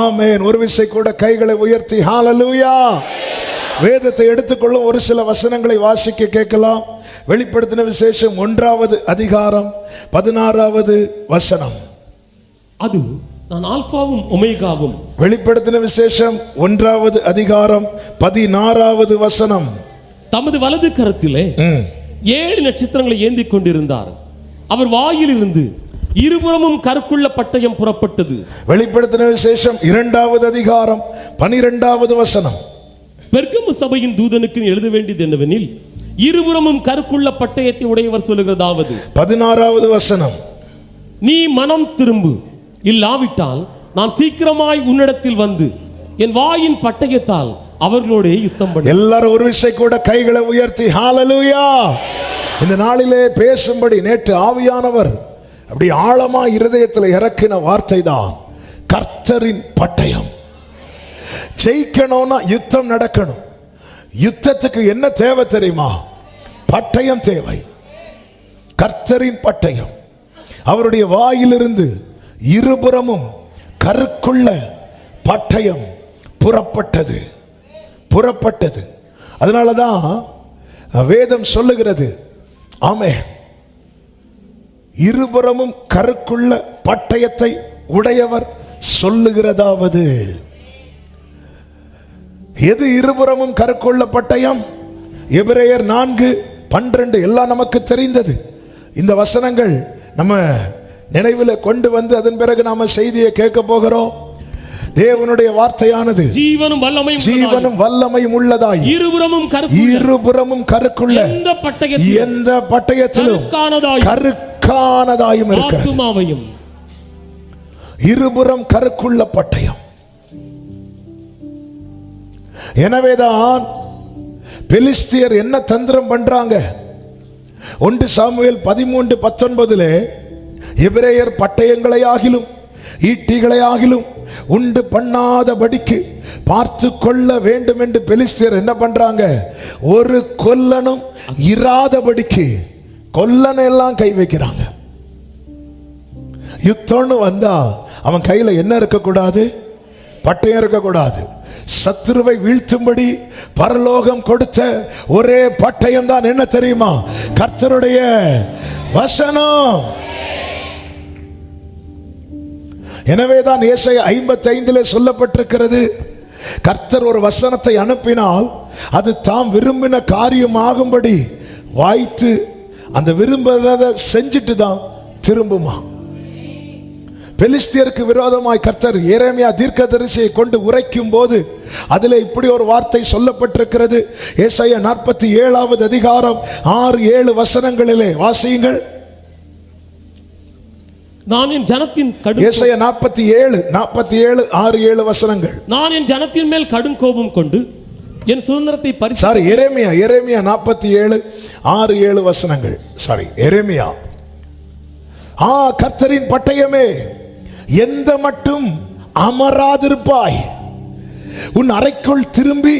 ஆமென். ஒரு விசை கூட கைகளை உயர்த்தி ஹalleluya. வேதத்தை எடுத்துக்கொள்ளும் ஒரு சில வசனங்களை வாசிக்க கேட்கலாம். வெளிப்படுத்தின விசேஷம் 1வது அதிகாரம் 16வது வசனம். அது நான் ஆல்பாவும் ஒமேகாவும். வெளிப்படுத்தின விசேஷம் 1வது அதிகாரம் 16வது வசனம். தமது வலது கரத்திலே 7 நட்சத்திரங்களை ஏந்தி கொண்டிருந்தார். அவர் வாயிலிருந்து இருபுறமும் கருக்குள்ள பட்டயம் புறப்பட்டது. வெளிப்படுத்தின விசேஷம் 2வது அதிகாரம் 12வது வசனம். பெர்கமு சபையின் தூதனுக்கு எழுத வேண்டியது என்னவெனில், இருபுறமும் கருக்குள்ள பட்டயத்தை உடையவர் சொல்லுகிறதாவது. 16வது வசனம். நீ மனம் திரும்பு, இல்லாவிட்டால் நான் சீக்கிரமாய் உன்னிடத்தில் வந்து என் வாயின் பட்டயத்தால் அவர்களோட யுத்தம் பண்ண. எல்லாரும் ஒரு விசை கூட கைகளை உயர்த்தி ஹalleluya. இந்த நாளிலே பேசும்படி நேற்று ஆவியானவர் அப்படி ஆழமா இருதயத்தில் இறக்கின வார்த்தை தான் கர்த்தரின் பட்டயம். ஜெயிக்கணும்னா யுத்தம் நடக்கணும். யுத்தத்துக்கு என்ன தேவை தெரியுமா? பட்டயம் தேவை. கர்த்தரின் பட்டயம். அவருடைய வாயிலிருந்து இருபுறமும் கருக்குள்ள பட்டயம் புறப்பட்டது. அதனாலதான் வேதம் சொல்லுகிறது, ஆமென், இருபுறமும் கருக்குள்ள பட்டயத்தை உடையவர் சொல்லுகிறதாவது. எது இருபுறமும் கருக்குள்ள பட்டயம்? எபிரேயர் 4:12 எல்லாம் நமக்கு தெரிந்தது. இந்த வசனங்கள் நம்ம நினைவில் கொண்டு வந்து அதன் பிறகு நாம செய்தியை கேட்க போகிறோம். தேவனுடைய வார்த்தையானது ஜீவனும் வல்லமையும் உள்ளதாய் இருபுறமும் கருக்குள்ள எந்த பட்டயத்திலும் கருக்கானதாயும் இருக்கிறது. இருபுறம் கருக்குள்ள பட்டயம். எனவேதான் பெலிஸ்தியர் என்ன தந்திரம் பண்றாங்க? 1 சாமுவேல் 13:19 எபிரேயர் பட்டயங்களை ஆகிலும் ஈட்டிகளை ஆகிலும் உண்டு பண்ணாதபடிக்கு பார்த்து கொள்ள வேண்டும் என்று பெலிஸ்தியர் என்ன பண்றாங்க? ஒரு கொல்லனும் இராதபடிக்கு கொல்லனை எல்லாம் கை வைக்கிறாங்க. யுத்தம்னு வந்தா அவன் கையில என்ன இருக்கக்கூடாது? பட்டயம் இருக்கக்கூடாது. சத்துருவை வீழ்த்தும்படி பரலோகம் கொடுத்த ஒரே பட்டயம் தான் என்ன தெரியுமா? கர்த்தருடைய வசனம். எனவேதான் ஏசாயா 55 சொல்லப்பட்டிருக்கிறது, கர்த்தர் ஒரு வசனத்தை அனுப்பினால் அது தாம் விரும்பின காரியமாகும்படி வாய்த்து அந்த விரும்புறதை செஞ்சுட்டு தான் திரும்புமா. பெலிஸ்தியருக்கு விரோதமாய் கர்த்தர் எரேமியா தீர்க்கதரிசியை கொண்டு உரைக்கும் போது அதில் இப்படி ஒரு வார்த்தை சொல்லப்பட்டிருக்கிறது. ஏசாயா 47வது அதிகாரம் 6-7 வசனங்களிலே வாசியுங்கள். நான் என் ஜனத்தின் ஏசாயா 47:6-7 வசனங்கள். நான் என் ஜனத்தின் மேல் கடும் கோபம் கொண்டு என் சுதந்திரத்தை எரேமியா 47:6-7 வசனங்கள். எரேமியா. கர்த்தரின் பட்டயமே, எந்த மட்டும் அமராதிருப்பாய், உன் அறைக்குள் திரும்பி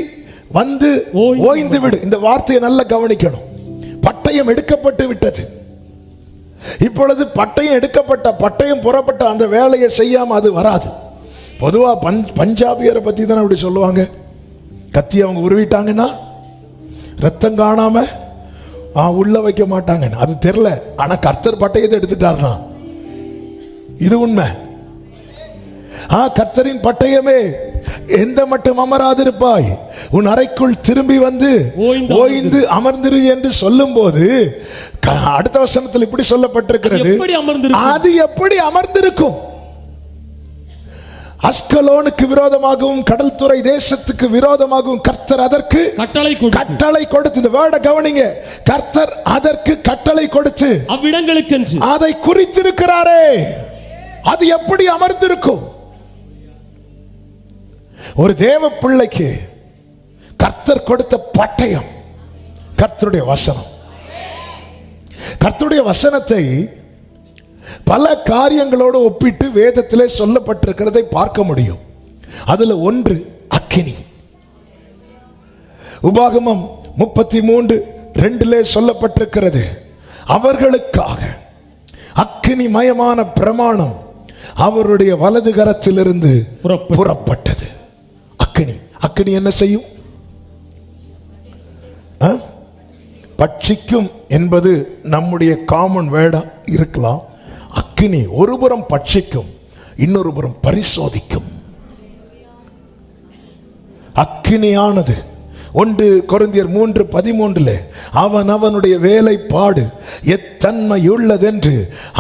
வந்து ஓய்ந்து விடு. இந்த வார்த்தையை நல்லா கவனிக்கணும். பட்டயம் எடுக்கப்பட்டு விட்டது. இப்பொழுது பட்டயம் எடுக்கப்பட்ட, பட்டயம் புறப்பட்ட அந்த வேலையை செய்யாம அது வராது. பொதுவா பஞ்சாபியரை பத்தி தானே அப்படி சொல்லுவாங்க. கத்தி அவங்க உருவிட்டாங்கன்னா ரத்தம் காணாம உள்ள வைக்க மாட்டாங்க. அது தெரியல. ஆனா கர்த்தர் பட்டயத்தை எடுத்துட்டார்னா இது உண்மை. கர்த்தரின் பட்டயமே, எந்த மட்டும் அமராதிருப்பாய், உன் அறைக்குள் திரும்பி வந்து ஓய்ந்து அமர்ந்திரு என்று சொல்லும் போது அடுத்த வசனத்தில் இப்படி சொல்லப்பட்டிருக்கிறது, அது எப்படி அமர்ந்திருக்கும்? அஸ்கலோனுக்கு விரோதமாகவும் கடல் துறை தேசத்துக்கு விரோதமாகவும் கர்த்தர் அதற்கு கட்டளை கொடுத்து, இந்த வேர்டை கவனிங்க, கர்த்தர் அதற்கு கட்டளை கொடுத்து அவ்விடங்களுக்கு அதை குறித்திருக்கிறாரே, அது எப்படி அமர்ந்திருக்கும்? ஒரு தேவ பிள்ளைக்கு கர்த்தர் கொடுத்த பட்டயம் கர்த்தருடைய வசனம். கர்த்தருடைய வசனத்தை பல காரியங்களோடு ஒப்பிட்டு வேதத்திலே சொல்லப்பட்டிருக்கிறதை பார்க்க முடியும். அதுல ஒன்று அக்கினி. உபாகமம் 33:2 சொல்லப்பட்டிருக்கிறது, அவர்களுக்காக அக்கினி மயமான பிரமாணம் அவருடைய வலது கரத்திலிருந்து புறப்பட்டது. அக்கினி. அக்கினி என்ன செய்யும்? பட்சிக்கும் என்பது நம்முடைய காமன் வேர்டா இருக்கலாம். அக்கினி ஒருபுறம் பட்சிக்கும், இன்னொரு புறம் பரிசோதிக்கும். அக்கினியானது 1 கொரிந்தியர் 3:13 அவன் அவனுடைய வேலைப்பாடு எத்தன்மை உள்ளதென்று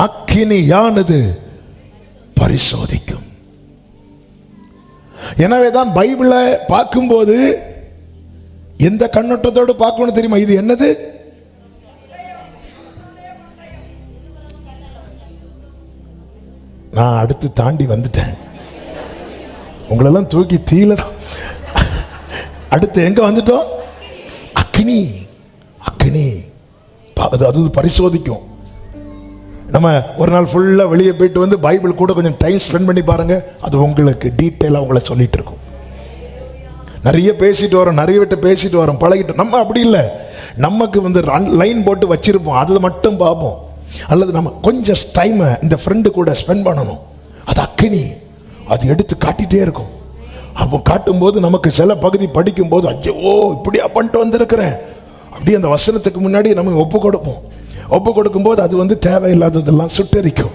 அக்கினியானது பரிசோதிக்கும். எனவேதான் பைபிளை பார்க்கும்போது எந்த கண்ணோட்டத்தோடு பார்க்கணும் தெரியுமா? இது என்னது? நான் அடுத்து தாண்டி வந்துட்டேன். உங்களெல்லாம் தூக்கி தீல தான். அடுத்து எங்க வந்துட்டோம்? அக்கினி. அக்கினி அது பரிசோதிக்கும். நம்ம ஒரு நாள் ஃபுல்லா வெளியே போயிட்டு வந்து பைபிள் கூட கொஞ்சம் டைம் ஸ்பெண்ட் பண்ணி பாருங்க. அது உங்களுக்கு டீட்டெயிலாக உங்களை சொல்லிட்டு இருக்கும். நிறைய பேசிட்டு வரோம், நிறைய விட்டு பேசிட்டு வரோம், பழகிட்டோம். நம்ம அப்படி இல்லை. நமக்கு வந்து லைன் போட்டு வச்சிருப்போம், அது மட்டும் பார்ப்போம். அல்லது நம்ம கொஞ்சம் டைமை இந்த ஃப்ரெண்டு கூட ஸ்பெண்ட் பண்ணணும். அது அக்கினி. அது எடுத்து காட்டிகிட்டே இருக்கும். அப்போ காட்டும்போது நமக்கு சில பகுதி படிக்கும்போது ஐயோ இப்படியா பண்ணிட்டு வந்திருக்கிறேன் அப்படி அந்த வசனத்துக்கு முன்னாடி நம்ம ஒப்பு கொடுப்போம். ஒப்பு கொடுக்கும்போது அது வந்து தேவையில்லாததெல்லாம் சுட்டரிக்கும்.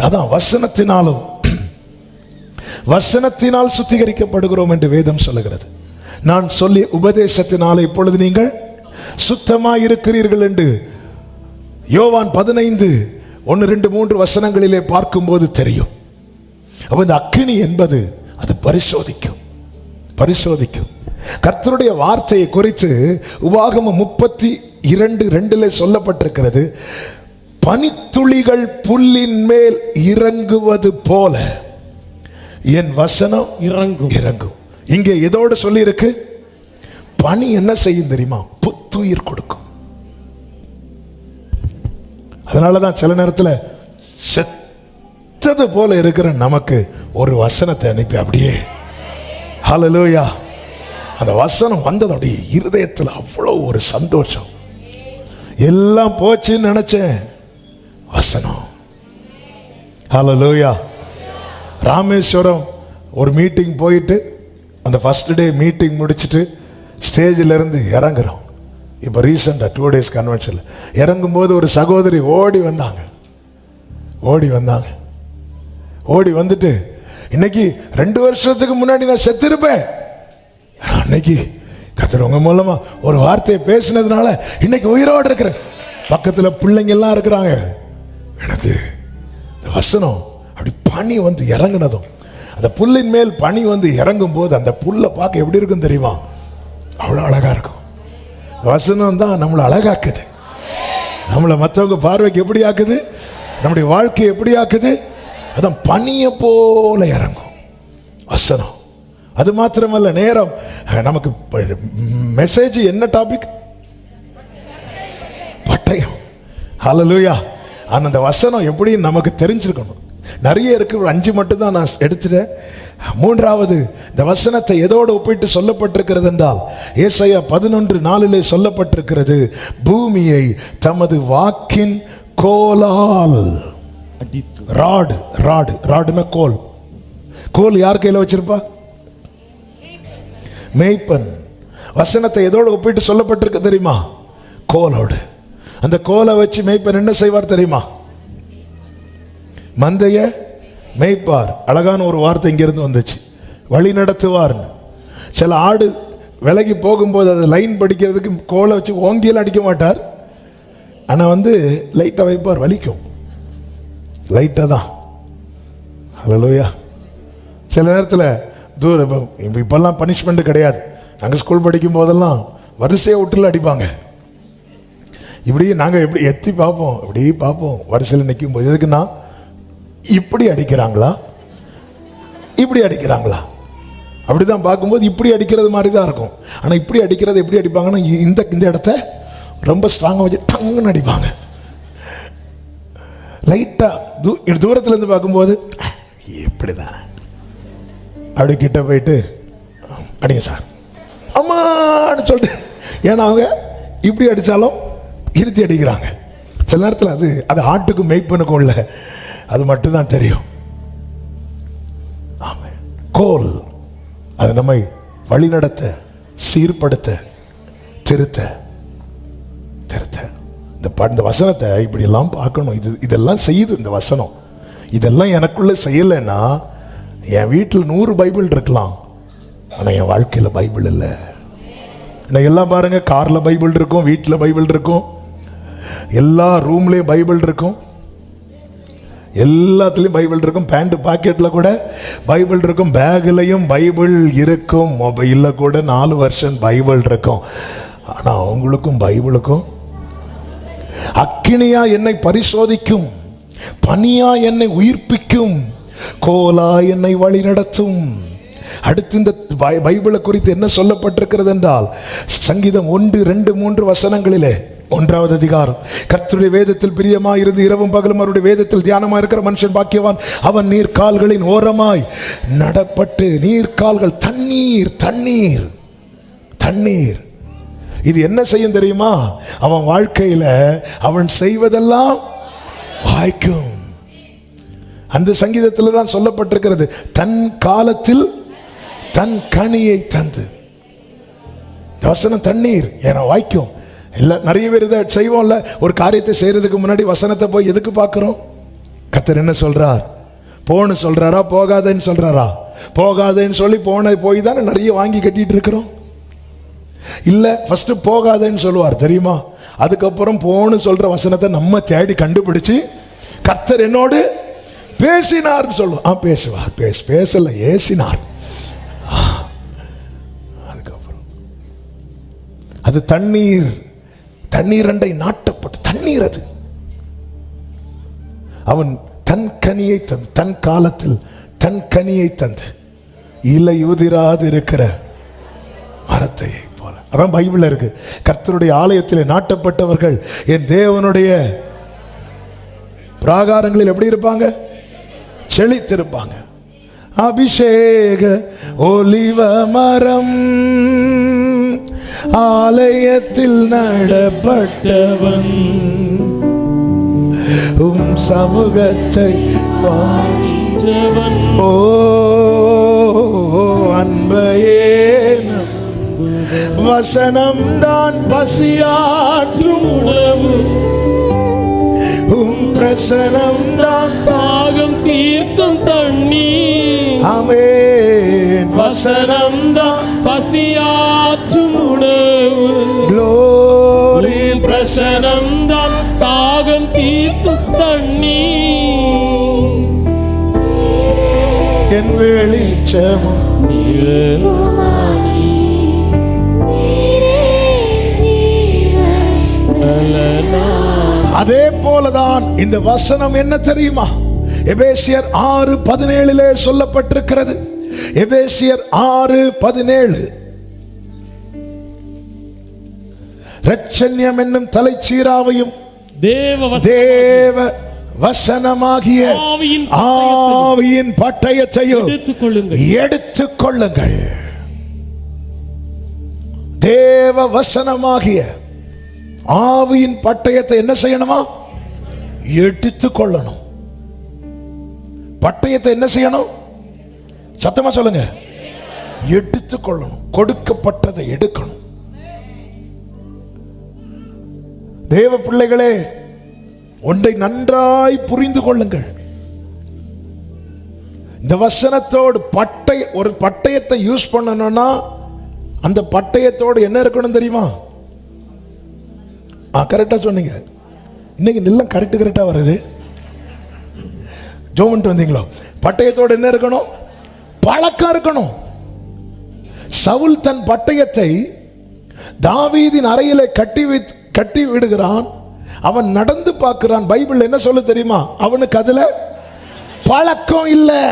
அதான் வசனத்தினால் சுத்திகரிக்கப்படுகிறோம் என்று வேதம் சொல்லுகிறது. நான் சொல்லி உபதேசத்தினால் இப்பொழுது நீங்கள் சுத்தமாய் இருக்கிறீர்கள் என்று யோவான் 15:1-2-3 வசனங்களிலே பார்க்கும்போது தெரியும். அப்ப இந்த அக்கினி என்பது அது பரிசோதிக்கும். கர்த்தருடைய வார்த்தையை குறித்து உபாகமம் 32:2 சொல்லப்பட்டிருக்கிறது. பனித்துளிகள் புல்லின் மேல் இறங்குவது போல என் வசனம் இறங்கும். இங்கே எதோடு சொல்லி இருக்கு? பனி என்ன செய்யும் தெரியுமா? புத்துயிர் கொடுக்கும். அதனாலதான் சில நேரத்தில் செத்தது போல இருக்கிற நமக்கு ஒரு வசனத்தை அனுப்பி அப்படியே ஹல்லேலூயா, அந்த வசனம் வந்தது அப்படியே இருதயத்தில் அவ்வளோ ஒரு சந்தோஷம். எல்லாம் போச்சுன்னு நினைச்சேன், வசனம். ஹல்லேலூயா. ராமேஸ்வரம் ஒரு மீட்டிங் போயிட்டு அந்த ஃபர்ஸ்ட் டே மீட்டிங் முடிச்சுட்டு ஸ்டேஜில் இருந்து இறங்குறோம். இப்போ ரீசெண்டாக 2 days கன்வென்ஷனில் இறங்கும்போது ஒரு சகோதரி ஓடி வந்துட்டு இன்னைக்கு 2 வருஷத்துக்கு முன்னாடி நான் செத்திருப்பேன், அன்னைக்கு கர்த்தர் உங்க மூலமா ஒரு வார்த்தையை பேசினதுனால இன்னைக்கு உயிரோடு இருக்கிறேன். பக்கத்தில் பிள்ளைங்க எல்லாம் இருக்கிறாங்க. எனக்கு இந்த வசனம் அப்படி பனி வந்து இறங்குனதும், அந்த புல்லின் மேல் பனி வந்து இறங்கும் போது அந்த புல்லை பார்க்க எப்படி இருக்கும் தெரியுமா? அவ்வளோ அழகா இருக்கும். வசனம் தான் நம்மளை அழகாக்குது. நம்மளை மற்றவங்க பார்வைக்கு எப்படி ஆக்குது? நம்முடைய வாழ்க்கையை எப்படி ஆக்குது? அதான் பனியை போல இறங்கும் வசனம். அது மாத்திரமல்ல, நேரம் நமக்கு மெசேஜ் என்ன டாபிக்? பட்டயம். ஹல்லேலூயா. ஆனால் அந்த வசனம் எப்படி நமக்கு தெரிஞ்சிருக்கணும். நிறைய இருக்கு, ஒரு 5 மட்டும் தான் நான் எடுத்துட்டேன். 3வது, இந்த வசனத்தை எதோடு ஒப்பிட்டு சொல்லப்பட்டிருக்கிறது என்றால் ஏசாயா 11:4 சொல்லப்பட்டிருக்கிறது, பூமியை தமது வாக்கின் கோலால். ராடுனா கோல் யார் கையில் வச்சிருப்பா? மேய்ப்பன். வசனத்தை எதோடு ஒப்பிட்டு சொல்லப்பட்டிருக்க தெரியுமா? கோலோடு. அந்த கோலை வச்சு மேய்ப்பன் என்ன செய்வார் தெரியுமா? மந்தைய மேய்ப்பார். அழகான ஒரு வார்த்தை இங்கிருந்து வந்துச்சு, வழி நடத்துவார்னு. சில ஆடு விலகி போகும்போது அது லைன் படிக்கிறதுக்கு கோலை வச்சு ஓங்கியெல்லாம் அடிக்க மாட்டார். ஆனால் வந்து லைட்டாக வைப்பார், வலிக்கும் லைட்டாக தான். ஹல்லேலூயா. சில நேரத்தில் இப்பெல்லாம் பனிஷ்மெண்ட் கிடையாது. நாங்கள் ஸ்கூல் படிக்கும் போதெல்லாம் வரிசையை விட்டுல அடிப்பாங்க. இப்படி நாங்கள் எப்படி எத்தி பார்ப்போம், இப்படி பார்ப்போம் வரிசையில் நிற்கும் போது. எதுக்குன்னா இப்படி அடிக்கிறாங்களா இப்படி அடிக்கிறாங்களா அப்படிதான் பார்க்கும்போது இப்படி அடிக்கிறது மாதிரி தான் இருக்கும். ஆனால் இப்படி அடிக்கிறது எப்படி அடிப்பாங்கன்னா இந்த இடத்த ரொம்ப ஸ்ட்ராங்காக வச்சு டங்குன்னு அடிப்பாங்க. லைட்டாக தூரத்துலேருந்து பார்க்கும்போது இப்படி தான் அப்படி கிட்ட போயிட்டு அடிங்க சார் அம்மான்னு சொல்லிட்டு, ஏன்னா அவங்க இப்படி அடித்தாலும் இருத்தி அடிக்கிறாங்க. சில நேரத்தில் அது ஆட்டுக்கும் மேய்ப்பனுக்கும் இல்லை, அது மட்டும்தான் தெரியும். கோல். அது நம்மை வழிநடத்த, சீர்படுத்த, திருத்த. இந்த வசனத்தை இப்படி எல்லாம் பார்க்கணும். இதெல்லாம் செய்யுது இந்த வசனம். இதெல்லாம் எனக்குள்ள செய்யலைன்னா என் வீட்டில் 100 பைபிள் இருக்கலாம், ஆனா என் வாழ்க்கையில பைபிள் இல்லை. எல்லாம் பாருங்க, கார்ல பைபிள் இருக்கும், வீட்டில் பைபிள் இருக்கும், எல்லா ரூம்லயும் பைபிள் இருக்கும், எல்லாத்துலயும் பைபிள் இருக்கும், பேண்ட் பாக்கெட்ல கூட பைபிள் இருக்கும், பேக்லயும் பைபிள் இருக்கும், மொபைல்ல கூட 4 வருஷம் பைபிள் இருக்கும். ஆனா அவங்களுக்கும் பைபிளுக்கும் அக்கினியா என்னை பரிசோதிக்கும், பனியா என்னை உயிர்ப்பிக்கும், கோலா என்னை வழி நடத்தும். அடுத்து இந்த பைபிளை குறித்து என்ன சொல்லப்பட்டிருக்கிறது என்றால், சங்கீதம் 1, 2, 3 வசனங்களிலே 1வது அதிகாரம், கர்த்தருடைய வேதத்தில் பிரியமாயிருந்து இரவும் பகலும் அவருடைய வேதத்தில் தியானமாக இருக்கிற மனுஷன் பாக்கியவான், அவன் நீர்க்கால்களின் ஓரமாய் நடப்பட்டு. நீர்க்கால்கள், தண்ணீர் தண்ணீர் தண்ணீர். இது என்ன செய்யும் தெரியுமா? அவன் வாழ்க்கையில அவன் செய்வதெல்லாம் வாய்க்கும். அந்த சங்கீதத்தில் தான் சொல்லப்பட்டிருக்கிறது, தன் காலத்தில் தன் கனியை தந்து. வசனம் தண்ணீர் என வாய்க்கும். எல்லாம் நிறைய பேர் இதை செய்வோம்ல, ஒரு காரியத்தை செய்யறதுக்கு முன்னாடி வசனத்தை போய் எதுக்கு பார்க்கிறோம்? கர்த்தர் என்ன சொல்றார்? போன்னு சொல்றாரா, போகாதேன்னு சொல்றாரா? போகாதேன்னு சொல்லி போய் தானே நிறைய வாங்கி கட்டிட்டு இருக்கிறோம். இல்ல ஃபர்ஸ்ட் போகாதேன்னு சொல்லுவார் தெரியுமா? அதுக்கப்புறம் போன்னு சொல்ற வசனத்தை நம்ம தேடி கண்டுபிடிச்சு கர்த்தர் என்னோடு பேசினார் சொல்லுவார். பேசுவார், பேசல, ஏசினார். அதுக்கப்புறம் அது தண்ணீர், தண்ணீர் அண்டை நாட்டப்பட்டு தண்ணீர். அது அவன் தன் கனியை தந்து, தன் காலத்தில் தன் கனியை தந்து, இலை உதிராது இருக்கிற மரத்தை போல. அதான் பைபிள்ல இருக்கு, கர்த்தருடைய ஆலயத்தில் நாட்டப்பட்டவர்கள் என் தேவனுடைய பிராகாரங்களில் எப்படி இருப்பாங்க? செழித்திருப்பாங்க. அபிஷேக ஒலிவ மரம், ஆலயத்தில் நடப்பட்டவன், சமூகத்தை ஓ அன்பையே வசனம் தான் பசியாற்றும் உணவு, பிரசனம் தான் தாகம் தீர்க்கும் தண்ணீர். ஆமென். வசனம் தான் பசியாற்றும் உணவு, க்ளோரி. பிரசனம் தான் தாகம் தீர்க்கும் தண்ணீர். என் வெளிச்சமும் அதே போலதான் இந்த வசனம் என்ன தெரியுமா? எபேசியர் 6:17 சொல்லப்பட்டிருக்கிறது. எபேசியர் 6:17, இரட்சண்யம் என்னும் தலைச்சீராவையும் தேவ வசனமாகிய ஆவியின் பட்டயத்தையும் எடுத்துக்கொள்ளுங்கள். தேவ வசனமாகிய ஆவியின் பட்டயத்தை என்ன செய்யணுமா? எடுத்துக்கொள்ளணும். பட்டயத்தை என்ன செய்யணும்? சத்தமா சொல்லுங்க. எடுத்துக்கொள்ளணும். கொடுக்கப்பட்டதை எடுக்கணும். தேவ பிள்ளைகளே, ஒன்றை நன்றாய் புரிந்து கொள்ளுங்கள். இந்த வசனத்தோடு ஒரு பட்டயத்தை யூஸ் பண்ணணும்னா அந்த பட்டயத்தோடு என்ன இருக்கணும் தெரியுமா? கரெக்டா சொன்னீங்க. இன்னைக்கு நிலம் கரெக்டா வருது. ஜோமன்ட்டு வந்தீங்களோ? பட்டயத்தோடு என்ன இருக்கணும்? பழக்கம் இருக்கணும். சவுல் தன் பட்டயத்தை தாவீதின் அறையிலே கட்டி விடுகிறான். அவன் நடந்து பார்க்கிறான். பைபிள் என்ன சொல்ல தெரியுமா? அவனுக்கு அதுல பழக்கம் இல்லை.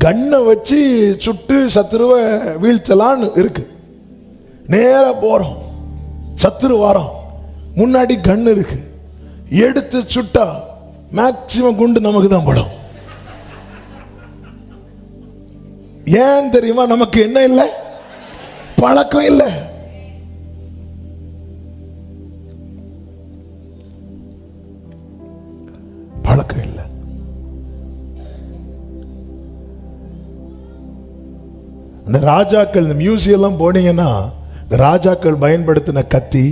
கண்ணை வச்சு சுட்டு சத்துருவை வீழ்த்தலான்னு இருக்கு. நேர போறோம், சத்துரு வாரம், முன்னாடி கண்ணு இருக்கு, எடுத்து சுட்டா மேக்சிமம் குண்டு நமக்கு தான் படும். ஏன் தெரியுமா? நமக்கு என்ன இல்லை? பழக்கம் இல்லை. பழக்கம் இல்லை. இந்த ராஜாக்கள், இந்த மியூசியம்லாம் போனீங்கன்னா இந்த ராஜாக்கள் பயன்படுத்தின கத்தி,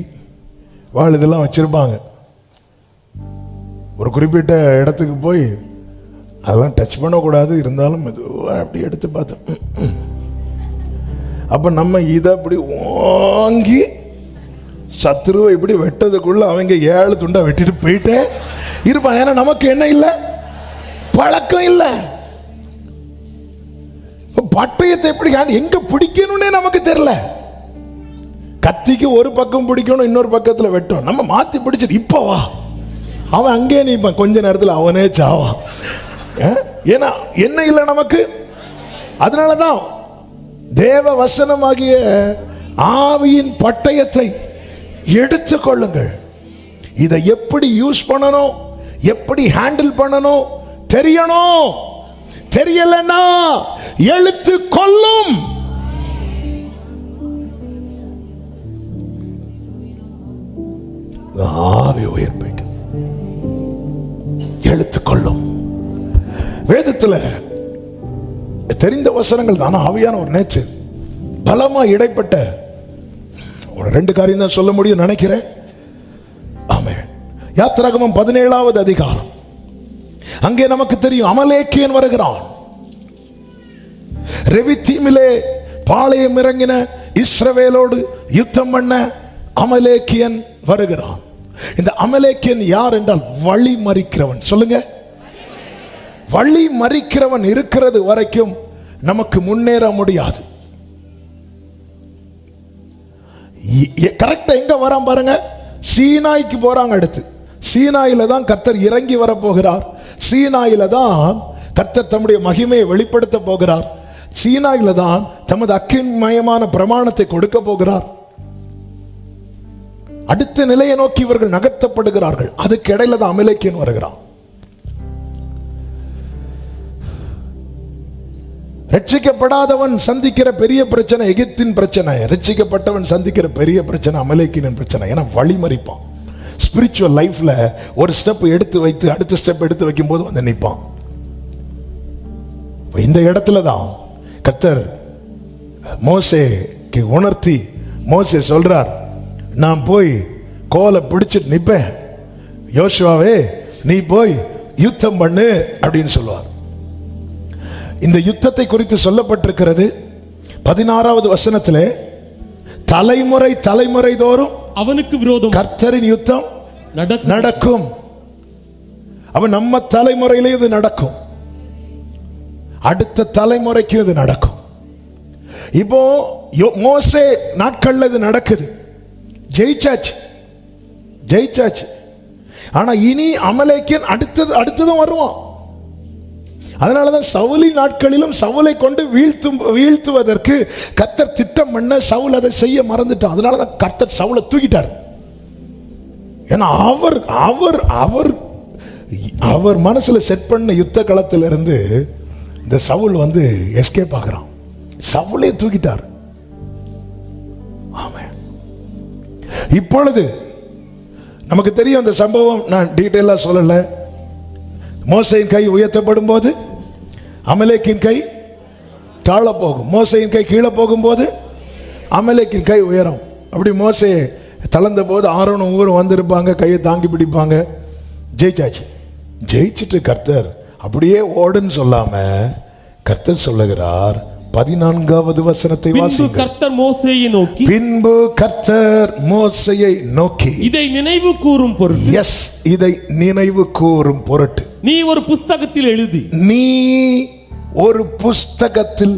வாழ் இதெல்லாம் வச்சிருப்பாங்க. ஒரு குறிப்பிட்ட இடத்துக்கு போய் அதெல்லாம் டச் பண்ணக்கூடாது, இருந்தாலும் அப்படி எடுத்து பார்த்தேன். அப்போ நம்ம இதை அப்படி வாங்கி சத்துருவை இப்படி வெட்டதுக்குள்ள அவங்க 7 துண்டா வெட்டிட்டு போயிட்டே இருப்பாங்க. ஏன்னா நமக்கு என்ன இல்லை, பழக்கம் இல்லை. பட்டயத்தை எப்படி எங்க பிடிக்கணும்னே நமக்கு தெரியல. கத்திக்கு ஒரு பக்கம் பிடிக்கணும், இன்னொரு பக்கத்தில் வெட்டும். நம்ம மாத்தி பிடிச்சிட்டு இப்போ வா, அவன் அங்கே நிற்பான், கொஞ்ச நேரத்தில் அவனே சாவான். ஏன்னா என்ன இல்லை நமக்கு. அதனாலதான் தேவ வசனமாகிய ஆவியின் பட்டயத்தை எடுத்துக் கொள்ளுங்கள். இதை எப்படி யூஸ் பண்ணணும், எப்படி ஹேண்டில் பண்ணணும் தெரியணும். தெரியலன்னா எழுத்து கொல்லும். ஆவி உயிர்ப்பிக்கும், எழுத்து கொல்லும். வேதத்தில் தெரிந்த வசனங்கள் தான். ஆவியான ஒரு நேச்சர் பலமா இடைப்பட்ட ஒரு 2 காரியம் தான் சொல்ல முடியும் நினைக்கிறேன். ஆமென். யாத்திராகமம் 17வது அதிகாரம். அங்கே நமக்கு தெரியும் அமலேக்கியன் வருகிறான். ரெவித்தீமிலே பாளையம் இறங்கின இஸ்ரவேலோடு யுத்தம் பண்ண அமலேக்கியன் வருகிறான். இந்த அமலேக்கியன் யார் என்றால் வழி மறிக்கிறவன். சொல்லுங்க, வழி மறிக்கிறவன் இருக்கிறது வரைக்கும் நமக்கு முன்னேற முடியாது. கரெக்டா எங்க வரான் பாருங்க, சீனாய்க்கு போறாங்க. அடுத்து சீனாயில தான் கர்த்தர் இறங்கி வர போகிறார். சீனாயில தான் கர்த்தர் தம்முடைய மகிமையை வெளிப்படுத்த போகிறார். சீனாயில தான் தமது அக்கினிமயமான பிரமாணத்தை கொடுக்க போகிறார். அடுத்த நிலையை நோக்கி இவர்கள் நகர்த்தப்படுகிறார்கள். அதுக்கு இடையில தான் அமலேக்கியன் வருகிறான். ரட்சிக்கப்படாதவன் சந்திக்கிற பெரிய பிரச்சனை எகிப்தின் பிரச்சனை, ரட்சிக்கப்பட்டவன் சந்திக்கிற பெரிய பிரச்சனை அமலேக்கியனின் பிரச்சனை. ஏன்னா வழி மறிப்பான். ஸ்பிரிச்சுவல் லைஃப்ல ஒரு ஸ்டெப் எடுத்து வைத்து அடுத்த ஸ்டெப் எடுத்து வைக்கும் போது வந்து நிற்பான். இந்த இடத்துல தான் கர்த்தர் மோசேக்கு உணர்த்தி, மோசே சொல்றார், நான் போய் கோலை பிடிச்சிட்டு நிற்பேன், யோசுவாவே நீ போய் யுத்தம் பண்ணு அப்படின்னு சொல்லுவார். இந்த யுத்தத்தை குறித்து சொல்லப்பட்டிருக்கிறது 16வது வசனத்திலே, தலைமுறை தலைமுறை தோறும் அவனுக்கு விரோதம் கர்த்தரின் யுத்தம் நடக்கும். அவன் நம்ம தலைமுறையிலே இது நடக்கும், அடுத்த தலைமுறைக்கு இது நடக்கும். இப்போ மோசே நாட்கள்ல இது நடக்குது, ஜெயிச்சாச்சு. ஆனா இனி அமலேக்கியன் அடுத்ததும் வருவான். அதனாலதான் சவுலி நாட்களிலும் சவுலை கொண்டு வீழ்த்துவதற்கு கர்த்தர் திட்டம் பண்ண, சவுல் அதை செய்ய மறந்துட்டான். அதனாலதான் கர்த்தர் சவுலை தூக்கிட்டார். ஏன்னா அவர் அவர் அவர் அவர் மனசுல செட் பண்ண யுத்த களத்திலிருந்து இந்த சவுல் வந்து எஸ்கேப் ஆகிறான். சவுலை தூக்கிட்டார். ஆமென். இப்பொழுது நமக்கு தெரியும் அந்த சம்பவம், நான் டீட்டெயிலா சொல்லல. மோசேயின் கை உயர்த்தப்படும் போது அமலேக்கின் கை தாழ போகும், மோசேயின் கை கீழே போகும்போது அமலேக்கின் கை உயரும். அப்படி மோசே தளர்ந்த போது ஆரோனும் ஊரும் வந்திருப்பாங்க, கையை தாங்கி பிடிப்பாங்க. ஜெயிச்சிட்டு கர்த்தர் அப்படியே ஓடுன்னு சொல்லாம கர்த்தர் சொல்லுகிறார், 14வது வசனத்தை வாசிங்க. கர்த்தர் மோசேயை நோக்கி, பின்பு கர்த்தர் மோசேயை நோக்கி, இதை நினைவு கூறும் பொருட்டு, எஸ், இதை நினைவு கூறும் பொருட்டு நீ ஒரு புஸ்தகத்தில்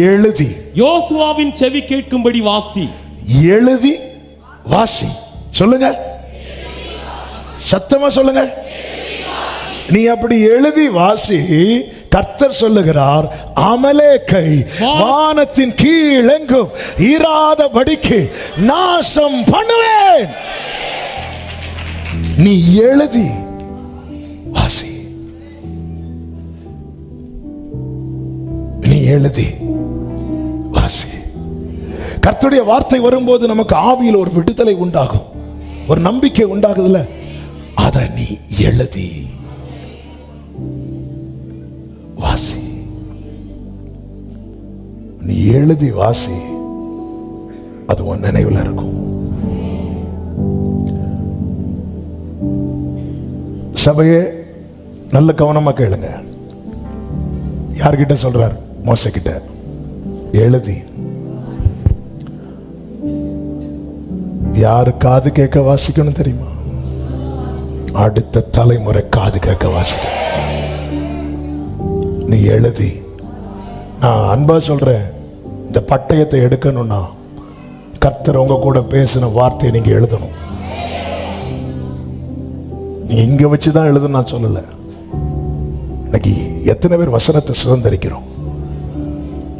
எழுதி யோசுவாவின் செவி கேட்கும்படி வாசி. எழுதி வாசி. சொல்லுங்க, சத்தமா சொல்லுங்க. நீ அப்படி எழுதி வாசி. கர்த்தர் சொல்லுகிறார், அமலேக்கை வானத்தின் கீழ் எங்கும் இராதபடிக்கு நாசம் பண்ணுவேன். நீ எழுதி வாசி. நீ எழுதி வாசி. கர்த்தருடைய வார்த்தை வரும்போது நமக்கு ஆவியில் ஒரு விடுதலை உண்டாகும், ஒரு நம்பிக்கை உண்டாகுதுல. அதை நீ எழுதி வாசி. நீ எழுதி வாசி, அது உன் நினைவில் இருக்கும். சபையே நல்ல கவனமா கேளுங்க. யார்கிட்ட சொல்றார்? மோசே கிட்ட. எழுதி. யாரு காது கேட்க வாசிக்கணும் தெரியுமா? அடுத்த தலைமுறை காது கேட்க வாசிக்க. நீ எழுதி. நான் அன்பா சொல்றேன், இந்த பட்டயத்தை எடுக்கணும்னா கர்த்தர் உங்க கூட பேசின வார்த்தையை நீங்க எழுதணும். நீ இங்க வச்சுதான் எழுதணும் நான் சொல்லல. இன்னைக்கு எத்தனை பேர் வசனத்தை சுதந்திரிக்கிறோம்?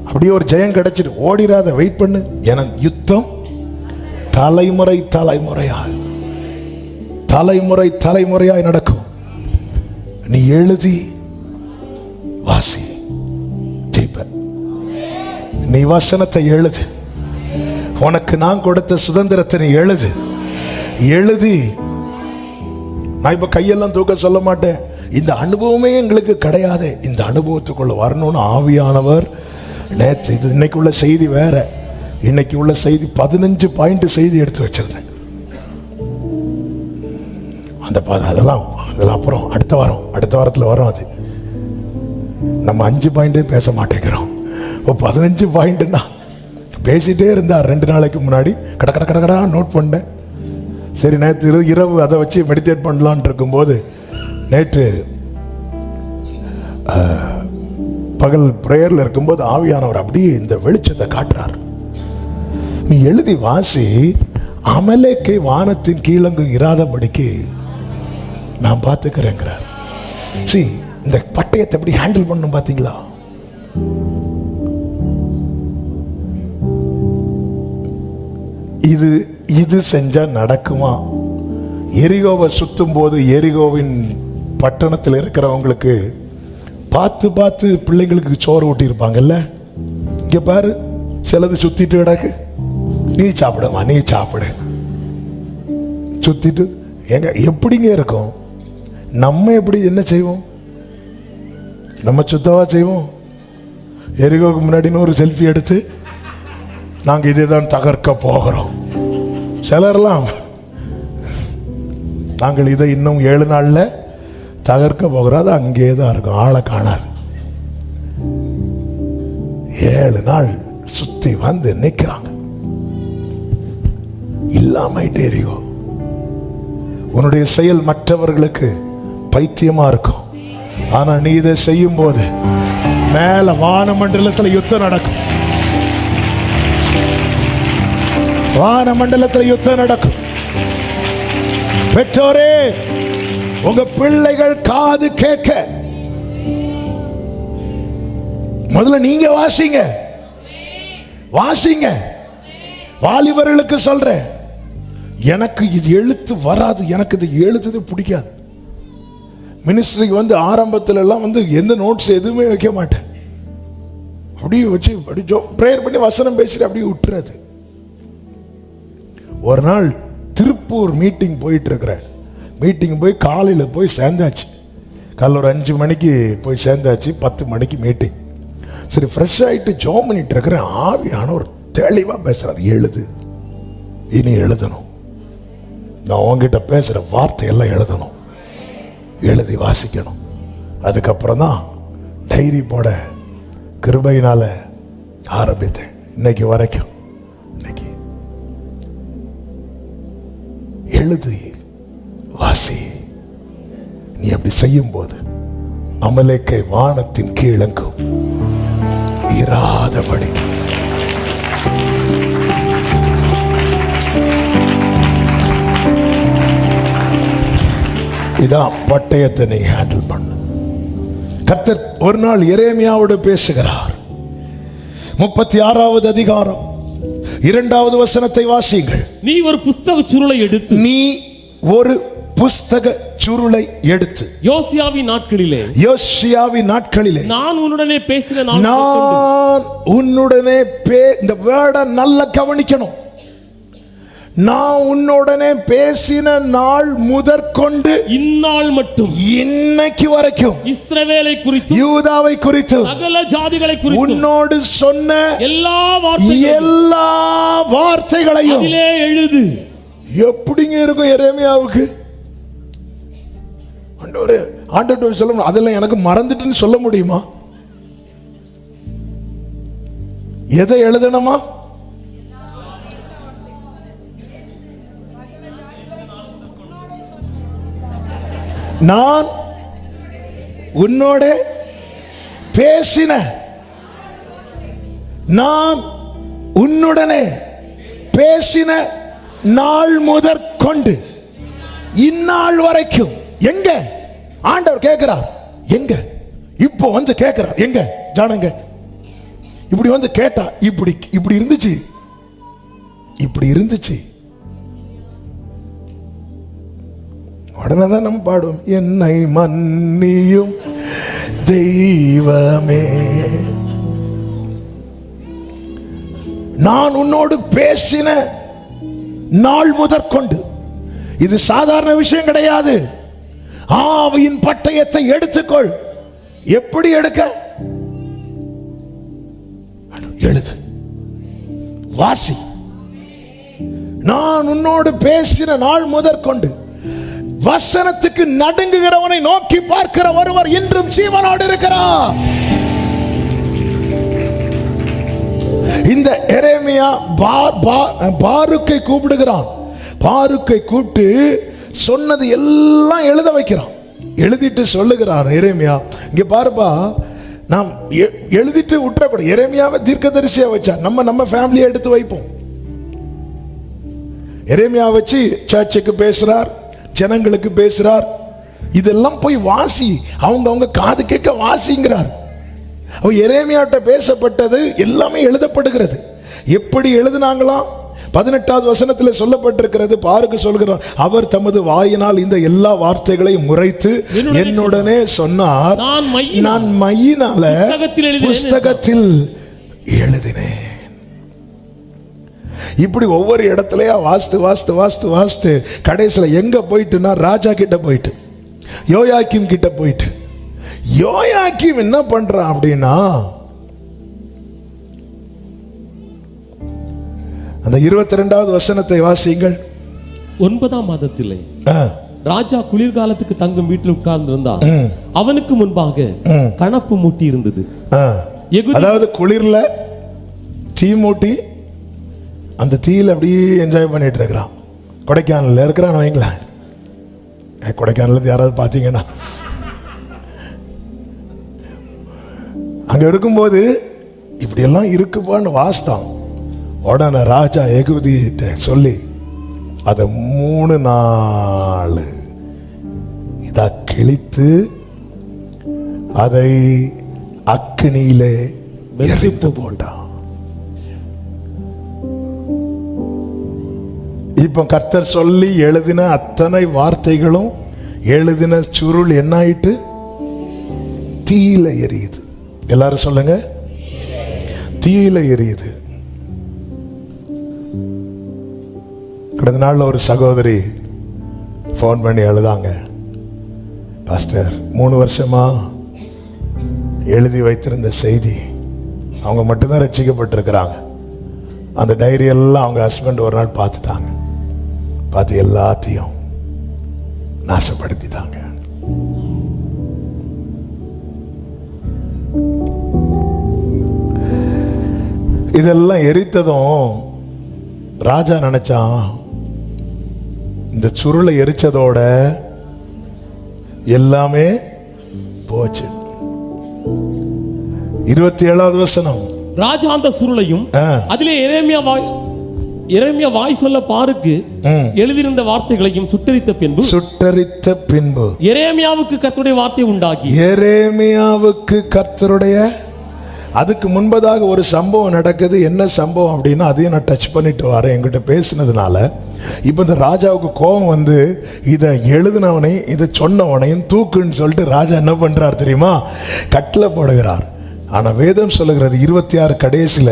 அப்படியே ஒரு ஜெயம் கிடைச்சிட்டு ஓடிராத, வெயிட் பண்ணு. என யுத்தம் தலைமுறை தலைமுறையாய் தலைமுறை தலைமுறையாய் நடக்கும். நீ எழுதி வாசி, ஜெயிப்ப. நீ வசனத்தை எழுது. உனக்கு நான் கொடுத்த சுதந்திரத்தை நீ எழுது. எழுதி. நான் இப்ப கையெல்லாம் தூக்க சொல்ல மாட்டேன். இந்த அனுபவமே எங்களுக்கு கிடையாது. இந்த அனுபவத்துக்குள்ள வரணும்னு ஆவியானவர் நேற்று, இது இன்னைக்கு உள்ள செய்தி வேற. இன்னைக்கு உள்ள செய்தி 15 பாயிண்ட் செய்தி எடுத்து வச்சிருந்தேன். அதெல்லாம் அப்புறம் அடுத்த வாரத்தில் வரும். அது நம்ம 5 பாயிண்டே பேச மாட்டேங்கிறோம். 15 பாயிண்ட்னா பேசிட்டே இருந்தா 2 நாளைக்கு முன்னாடி கடா நோட் பண்ணேன். சரி, நேற்று இரவு அதை வச்சு மெடிடேட் பண்ணலான் இருக்கும்போது, நேற்று பகல் பிரேயர்ல இருக்கும்போது ஆவியானவர் அப்படியே இந்த வெளிச்சத்தை காட்டுறார். நீ எழுதி வாசி. அமலேக்கை வானத்தின் கீழங்கு இராதபடிக்கு நான் பார்த்துக்கிறேங்கிறார். இந்த பட்டயத்தை எப்படி ஹேண்டில் பண்ணும் பாத்தீங்களா? இது செஞ்சா நடக்குமா? எரிகோவை சுத்தும் போது எரிகோவின் பட்டணத்தில் இருக்கிறவங்களுக்கு பார்த்து பார்த்து பிள்ளைங்களுக்கு சோறு ஊட்டி இருப்பாங்கல்ல. இங்க பாரு, சிலது சுத்திட்டு கிடக்கு. நீ சாப்பிடுமா, நீ சாப்பிடு. சுத்திட்டு எங்க எப்படிங்க இருக்கும்? நம்ம எப்படி என்ன செய்வோம்? நம்ம சுத்தவா செய்வோம்? எரிகோவுக்கு முன்னாடின்னு ஒரு செல்ஃபி எடுத்து நாங்கள் இதை தான் தகர்க்க போகிறோம். சிலர்லாம் நாங்கள் இதை இன்னும் 7 நாள்ல தகர்க்க போகிறோம். அது அங்கே தான் இருக்கும், ஆளை காணாது. 7 நாள் சுத்தி வந்து நிற்கிறாங்க. இல்லாமட்டே எரிகோ. உன்னுடைய செயல் மற்றவர்களுக்கு பைத்தியமா இருக்கும். ஆனா நீ இதை செய்யும் போது மேல வானமண்டலத்தில் யுத்தம் நடக்கும். வானமண்டலத்தில் யுத்தம் நடக்கும். பெற்றோரே, உங்க பிள்ளைகள் காது கேட்க முதல்ல நீங்க வாசிங்க. வாசிங்க. வாலிபர்களுக்கு சொல்றேன், எனக்கு இது எழுத்து வராது, எனக்கு இது எழுத்துது பிடிக்காது. மினிஸ்ட்ரிக்கு வந்து ஆரம்பத்துல எல்லாம் வந்து எந்த நோட்ஸ் எதுவுமே வைக்க மாட்டேன். அப்படியே வச்சு அப்படி ப்ரேயர் பண்ணி வசனம் பேசிட்டு அப்படியே விட்டுறது. ஒரு நாள் திருப்பூர் மீட்டிங் போயிட்டு இருக்கிறேன். மீட்டிங் போய் காலையில் போய் சேர்ந்தாச்சு. காலையில் ஒரு 5 மணிக்கு போய் சேர்ந்தாச்சு. 10 மணிக்கு மீட்டிங். சரி, ஃப்ரெஷ் ஆகிட்டு ஜோம் பண்ணிட்டு இருக்கிறேன். ஆவியானவர் தெளிவாக பேசுறார். எழுது, இனி எழுதணும். நான் உங்ககிட்ட பேசுகிற வார்த்தையெல்லாம் எழுதணும், எழுதி வாசிக்கணும். அதுக்கப்புறம் தான் டைரி போட கிருபையினால ஆரம்பித்தேன். இன்னைக்கு வரைக்கும் இன்னைக்கு எழுதி வாசி. நீ அப்படி செய்யும் போது அமலேக்கை வானத்தின் கீழங்கும் இராதபடி இதான் பட்டயத்தை நீ ஹேண்டில் பண்ணு. கர்த்தர் ஒரு நாள் எரேமியாவோடு பேசுகிறார். 36வது அதிகாரம் 2வது வசனத்தை வாசியுங்கள். நீ ஒரு புஸ்தக சுருளை எடுத்து, நீ ஒரு புஸ்தக சுருளை எடுத்து, யோசியாவின் நாட்களிலே நான் உன்னுடனே பேசின நான் உன்னுடனே இந்த வேர்டை நல்லா கவனிக்கணும். நான் உன்னுடனே பேசின நாள் முதற்கொண்டு இந்நாள் மட்டும் இன்னைக்கு வரைக்கும் இஸ்ரவேலை குறித்து யூதாவை குறித்து சகல ஜாதிகளை குறித்து உன்னோடு சொன்ன எல்லா வார்த்தைகளையும் அதிலே எழுது. எப்படிங்க இருக்கும் எரேமியாவுக்கு? ஆண்டவரே சொல்ல அதெல்லாம் எனக்கு மறந்துட்டுன்னு சொல்ல முடியுமா? எதை எழுதணுமா? நான் உன்னோட பேசின, நான் உன்னுடனே பேசின நாள் முதற்கொண்டு இந்நாள் வரைக்கும். எங்க ஆண்டவர் கேட்கிறார்? எங்க இப்போ வந்து கேட்கிறார்? எங்க ஜானங்க இப்படி வந்து கேட்டா இப்படி இருந்துச்சு, இப்படி இருந்துச்சு. உடனே தான் நம்ம பாடுவோம், என்னை மன்னியும் தெய்வமே, நான் உன்னோடு பேசின நாள் முதற்கொண்டு. இது சாதாரண விஷயம் கிடையாது. ஆவியின் பட்டயத்தை எடுத்துக்கொள். எப்படி எடுக்க? எழுது, வாசி. நான் உன்னோடு பேசின நாள் முதற்கொண்டு. வசனத்துக்கு நடுங்குகிறவனை நோக்கி பார்க்கிற ஒருவர் இன்றும் ஜீவனோடு இருக்கிறார். இந்த எரேமியா பாருக்கை கூப்பிடுகிறான். பாருக்கை கூப்பிட்டு சொன்னது எல்லாம் எழுத வைக்கிறான். எழுதிட்டு சொல்லுகிறார், எரேமியா இங்க பாருப்பா, நாம் எழுதிட்டு விட்டுறக்கூடாது. எரேமியாவை தீர்க்கதரிசியா வச்சா நம்ம ஃபேமிலியை எடுத்து வைப்போம். எரேமியா வச்சு சர்ச்சுக்கு பேசுறார், ஜனங்களுக்கு பேசுறார். இதெல்லாம் போய் வாசி, அவங்க காது கேட்க வாசிங்கிறார். எரேமியாட்ட பேசப்பட்டது எல்லாமே எழுதப்படுகிறது. எப்படி எழுதினாங்களாம்? 18வது வசனத்தில் சொல்லப்பட்டிருக்கிறது. பாருக்கு சொல்கிறார், அவர் தமது வாயினால் இந்த எல்லா வார்த்தைகளையும் முறைத்து என்னுடனே சொன்னார், நான் மையினால புஸ்தகத்தில் எழுதினேன். இப்படி ஒவ்வொரு இடத்துலயா வாஸ்து வாஸ்து வாஸ்து வாஸ்து கடைசியில் எங்க போயிட்டுனா ராஜா கிட்ட போயிட்டு, யோயாக்கீம் கிட்ட போயிட்டு. யோயாக்கீம் என்ன பண்றான் அப்படின்னா, அந்த 22வது வசனத்தை வாசியுங்கள். 9ஆம் மாதத்திலே ராஜா குளிர்காலத்துக்கு தங்கும் வீட்டில் உட்கார்ந்திருந்தார். அவனுக்கு முன்பாக கணப்பு மூட்டி இருந்தது. அதாவது குளிர்ல தீ மூட்டி அந்த தீயில அப்படியே என்ஜாய் பண்ணிட்டு இருக்கிறான். கொடைக்கானல்ல இருக்கிறான் வைங்களேன். கொடைக்கானல்ல யாராவது பார்த்தீங்கன்னா அங்க இருக்கும்போது இப்படி எல்லாம் இருக்குப்பான்னு வாஸ்தான். உடனே ராஜா எகுதிட்ட சொல்லி அதை 3 நாள் இத கிழித்து அதை அக்கினியிலே எரித்து போட்டான். இப்ப கர்த்தர் சொல்லி எழுதின அத்தனை வார்த்தைகளும் எழுதின சுருள் என்ன ஆயிட்டு? தீயில எரியுது. எல்லாரும் சொல்லுங்க, தீயில எரியுது. கடந்த நாள்ல ஒரு சகோதரி போன் பண்ணி எழுதாங்க, பாஸ்டர் 3 வருஷமா எழுதி வைத்திருந்த செய்தி, அவங்க மட்டும்தான் ரட்சிக்கப்பட்டிருக்கிறாங்க. அந்த டைரி எல்லாம் அவங்க ஹஸ்பண்ட் ஒரு நாள் பார்த்துட்டாங்க. பார்த்து எல்லாத்தையும் நாசப்படுத்திட்டாங்க. இதெல்லாம் எரித்ததும் ராஜா நினைச்சான், இந்த சுருளை எரிச்சதோட எல்லாமே போச்சு. 27வது வசனம். ராஜா அந்த சுருளையும் அதிலே எரேமியா வாய் சொல்ல பாருக்கு எழுதியிருந்த வார்த்தைகளையும் சுட்டரித்த பின்பு எரேமியாவுக்கு கர்த்தருடைய வார்த்தை உண்டாகி. எரேமியாவுக்கு கர்த்தருடைய, அதுக்கு முன்பதாக ஒரு சம்பவம் நடக்குது. என்ன சம்பவம் அப்படின்னா அதையும் நான் டச் பண்ணிட்டு வரேன் என்கிட்ட பேசினதுனால. இப்போ இந்த ராஜாவுக்கு கோபம் வந்து இதை எழுதினவனை இதை சொன்னவனையும் தூக்குன்னு சொல்லிட்டு ராஜா என்ன பண்றார் தெரியுமா? கட்டில போடுகிறார். ஆனா வேதம் சொல்லுகிறது 26 கடைசியில,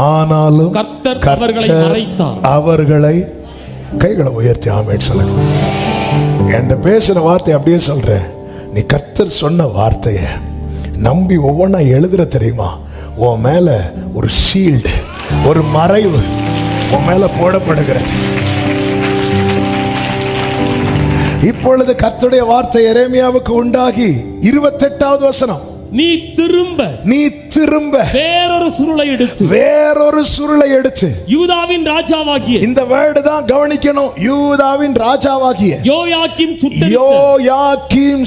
ஆனாலும் கர்த்தர் அவர்களை கைகளை உயர்த்தி ஆமென் சொல்லுங்க. என்கிட்ட பேசுற வார்த்தை அப்படியே சொல்றேன். நீ கர்த்தர் சொன்ன வார்த்தைய நம்பி ஒவ்வொன்றா எழுதுற தெரியுமா? உன் மேல ஒரு ஷீல்டு, ஒரு மறைவு உன் மேல போடப்படுகிறது. இப்பொழுது கர்த்தருடைய வார்த்தை எரேமியாவுக்கு உண்டாகி 28வது வசனம், நீ திரும்ப வேறொரு சுருளை எடுத்து யூதாவின் ராஜாவாகிய, இந்த வேர்டு தான் கவனிக்கணும், யூதாவின் ராஜாவாகிய யோயாக்கீம்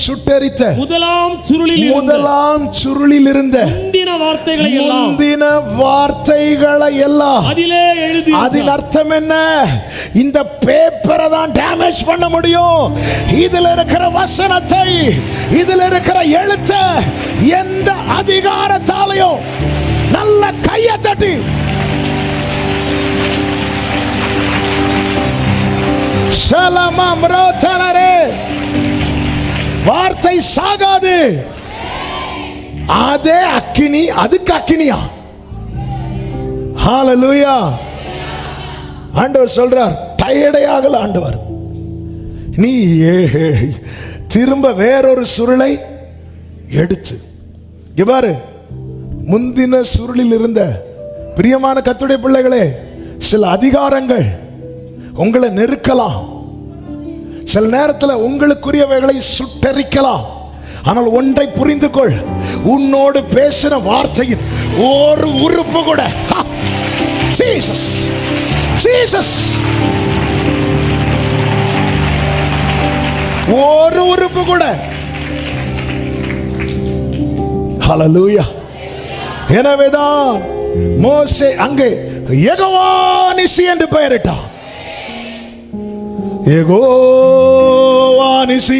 சுட்டெரித்த முதலாம் சுருளில் இருந்த முந்தின வார்த்தைகளை எல்லாம் அதிலே எழுதி. அதன் அர்த்தம் என்ன? இந்த பேப்பரை தான் டேமேஜ் பண்ண முடியும். இதுல இருக்கிற வசனத்தை, இதுல இருக்கிற எழுத்த எந்த அதிகாரத்தாலையும் நல்ல கையை தட்டி வார்த்தை சாகாது. அதே அக்கினி, அதுக்கு அக்கினியா? ஹalleluya. ஆண்டவர் சொல்றார், டயர்டையாகல ஆண்டவர், நீ திரும்ப வேறொரு சுருளை எடுத்து. இவ்வாறு முந்தின சுருளில் இருந்த பிரியமான கர்த்தருடைய பிள்ளைகளே, சில அதிகாரங்கள் உங்களை நெருக்கலாம், சில நேரத்தில் உங்களுக்குரியவைகளை சுட்டரிக்கலாம். ஆனால் ஒன்றை புரிந்து கொள், உன்னோடு பேசின வார்த்தையின் ஒரு உறுப்பு கூட, ஜீசஸ் ஜீசஸ், ஒரு உறுப்பு கூட, ஹalleluya. எனவேதான் மோசே அங்கே யெகோவா நிசி என்று பெயரிட்டான். யெகோவா நிசி,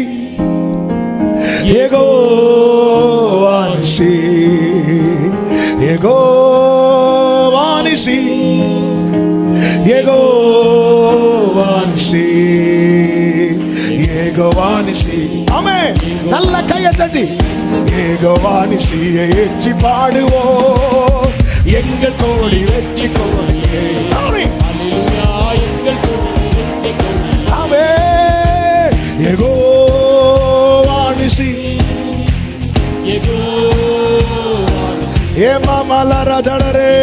யெகோவா நிசி, யெகோவா நிசி, யெகோவா நிசி, யெகோவா நிசி. ஆமென். நல்ல கையை தட்டி யெகோவா நிசியை ஏற்றி பாடுவோம், எங்கள் கோடி வெற்றி கோடியே. ஆமென். ஆமென். யெகோவா நிசி, ஏ மாமலர ஜடரே,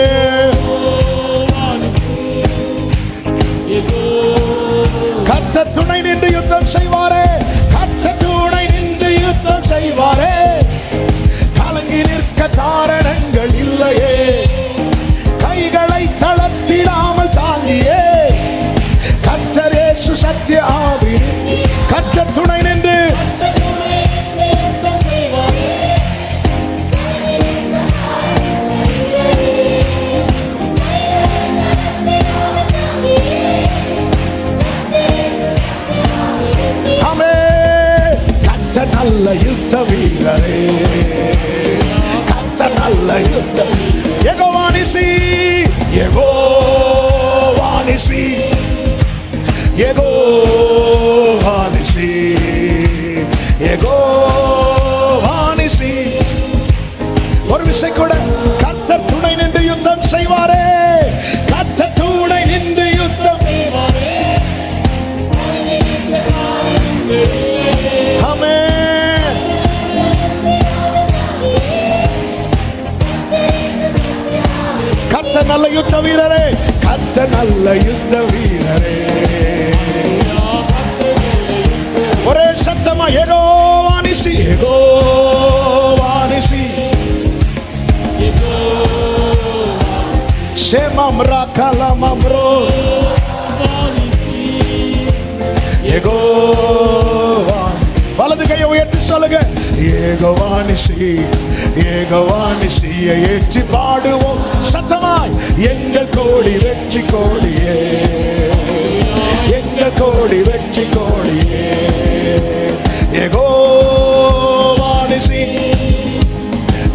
கர்த்தர் துணை நின்று யுத்தம் செய்வாரே, கர்த்தர் துணை நின்று யுத்தம் செய்வாரே, கலங்கி நிற்க காரணங்கள் இல்லையே, கைகளை தளர்த்திடாமல் தாங்கியே, கர்த்தர் இயேசு சத்திய ஆவி, கர்த்தர் துணை நின்று நல்ல யுத்த வீரரே, கர்த்தர் நல்ல யுத்த. யெகோவா நிசி, யெகோவா நிசி, யெகோவா நிசி, யெகோவா நிசி. ஒரு விசை கூட, கர்த்தர் துணை நின்று யுத்தம் செய்வாரே, கர்த்தர் துணை நின்று யுத்தம் செய்வாரே. ஆமென். கர்த்தர் நல்ல யுத்த வீரரே, கர்த்தர் நல்ல யுத்த வீரரே. ஒரே சத்தமா யெகோவா நிசி, யெகோவா நிசி, ஷேமம் ராகலமம்ரோ, யெகோவா. வலது கையை உயர்த்தி சொல்லுங்க, யெகோவா நிசி, யெகோவா நிசியை ஏற்றி பாடுவோம் சத்தமாய், எங்கள் கோடி வெற்றி கோடியே, எங்கள் கோடி வெற்றி கோடியே. யெகோவா நிசி,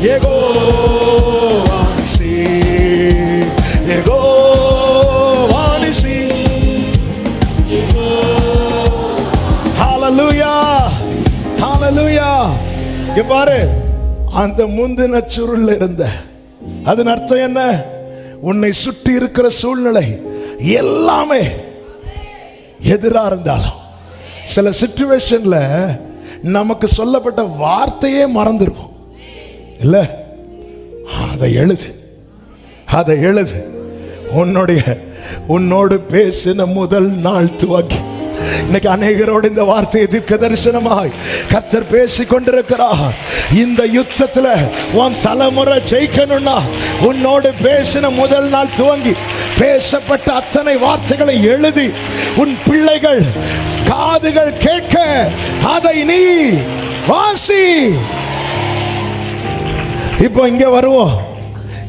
யெகோவா நிசி, யெகோவா நிசி. ஹalleluya, ஹalleluya. இங்க பாரு, அந்த முந்தின சுருள் இருந்த, அதன் அர்த்தம் என்ன? உன்னை சுற்றி இருக்கிற சூழ்நிலை எல்லாமே எதிரா இருந்தாலும் சில சிச்சுவேஷன்ல நமக்கு சொல்லப்பட்ட வார்த்தையே மறந்துருவோம் இல்ல. அதை எழுது, அதை எழுது. உன்னோடு பேசின முதல் நாள் துவங்கி இன்னைக்கு அநேகரோடு இந்த வார்த்தையை தீர்க்க தரிசனமாய் கர்த்தர் பேசிக் கொண்டிருக்கிறார். இந்த யுத்தத்துல உன் தலைமுறை ஜெயிக்கணும்னா உன்னோடு பேசின முதல் நாள் துவங்கி பேசப்பட்ட அத்தனை வார்த்தைகளை எழுதி உன் பிள்ளைகள் காதுகள் கேட்க அதை நீ வாசி. இப்போ இங்க வருவோம்.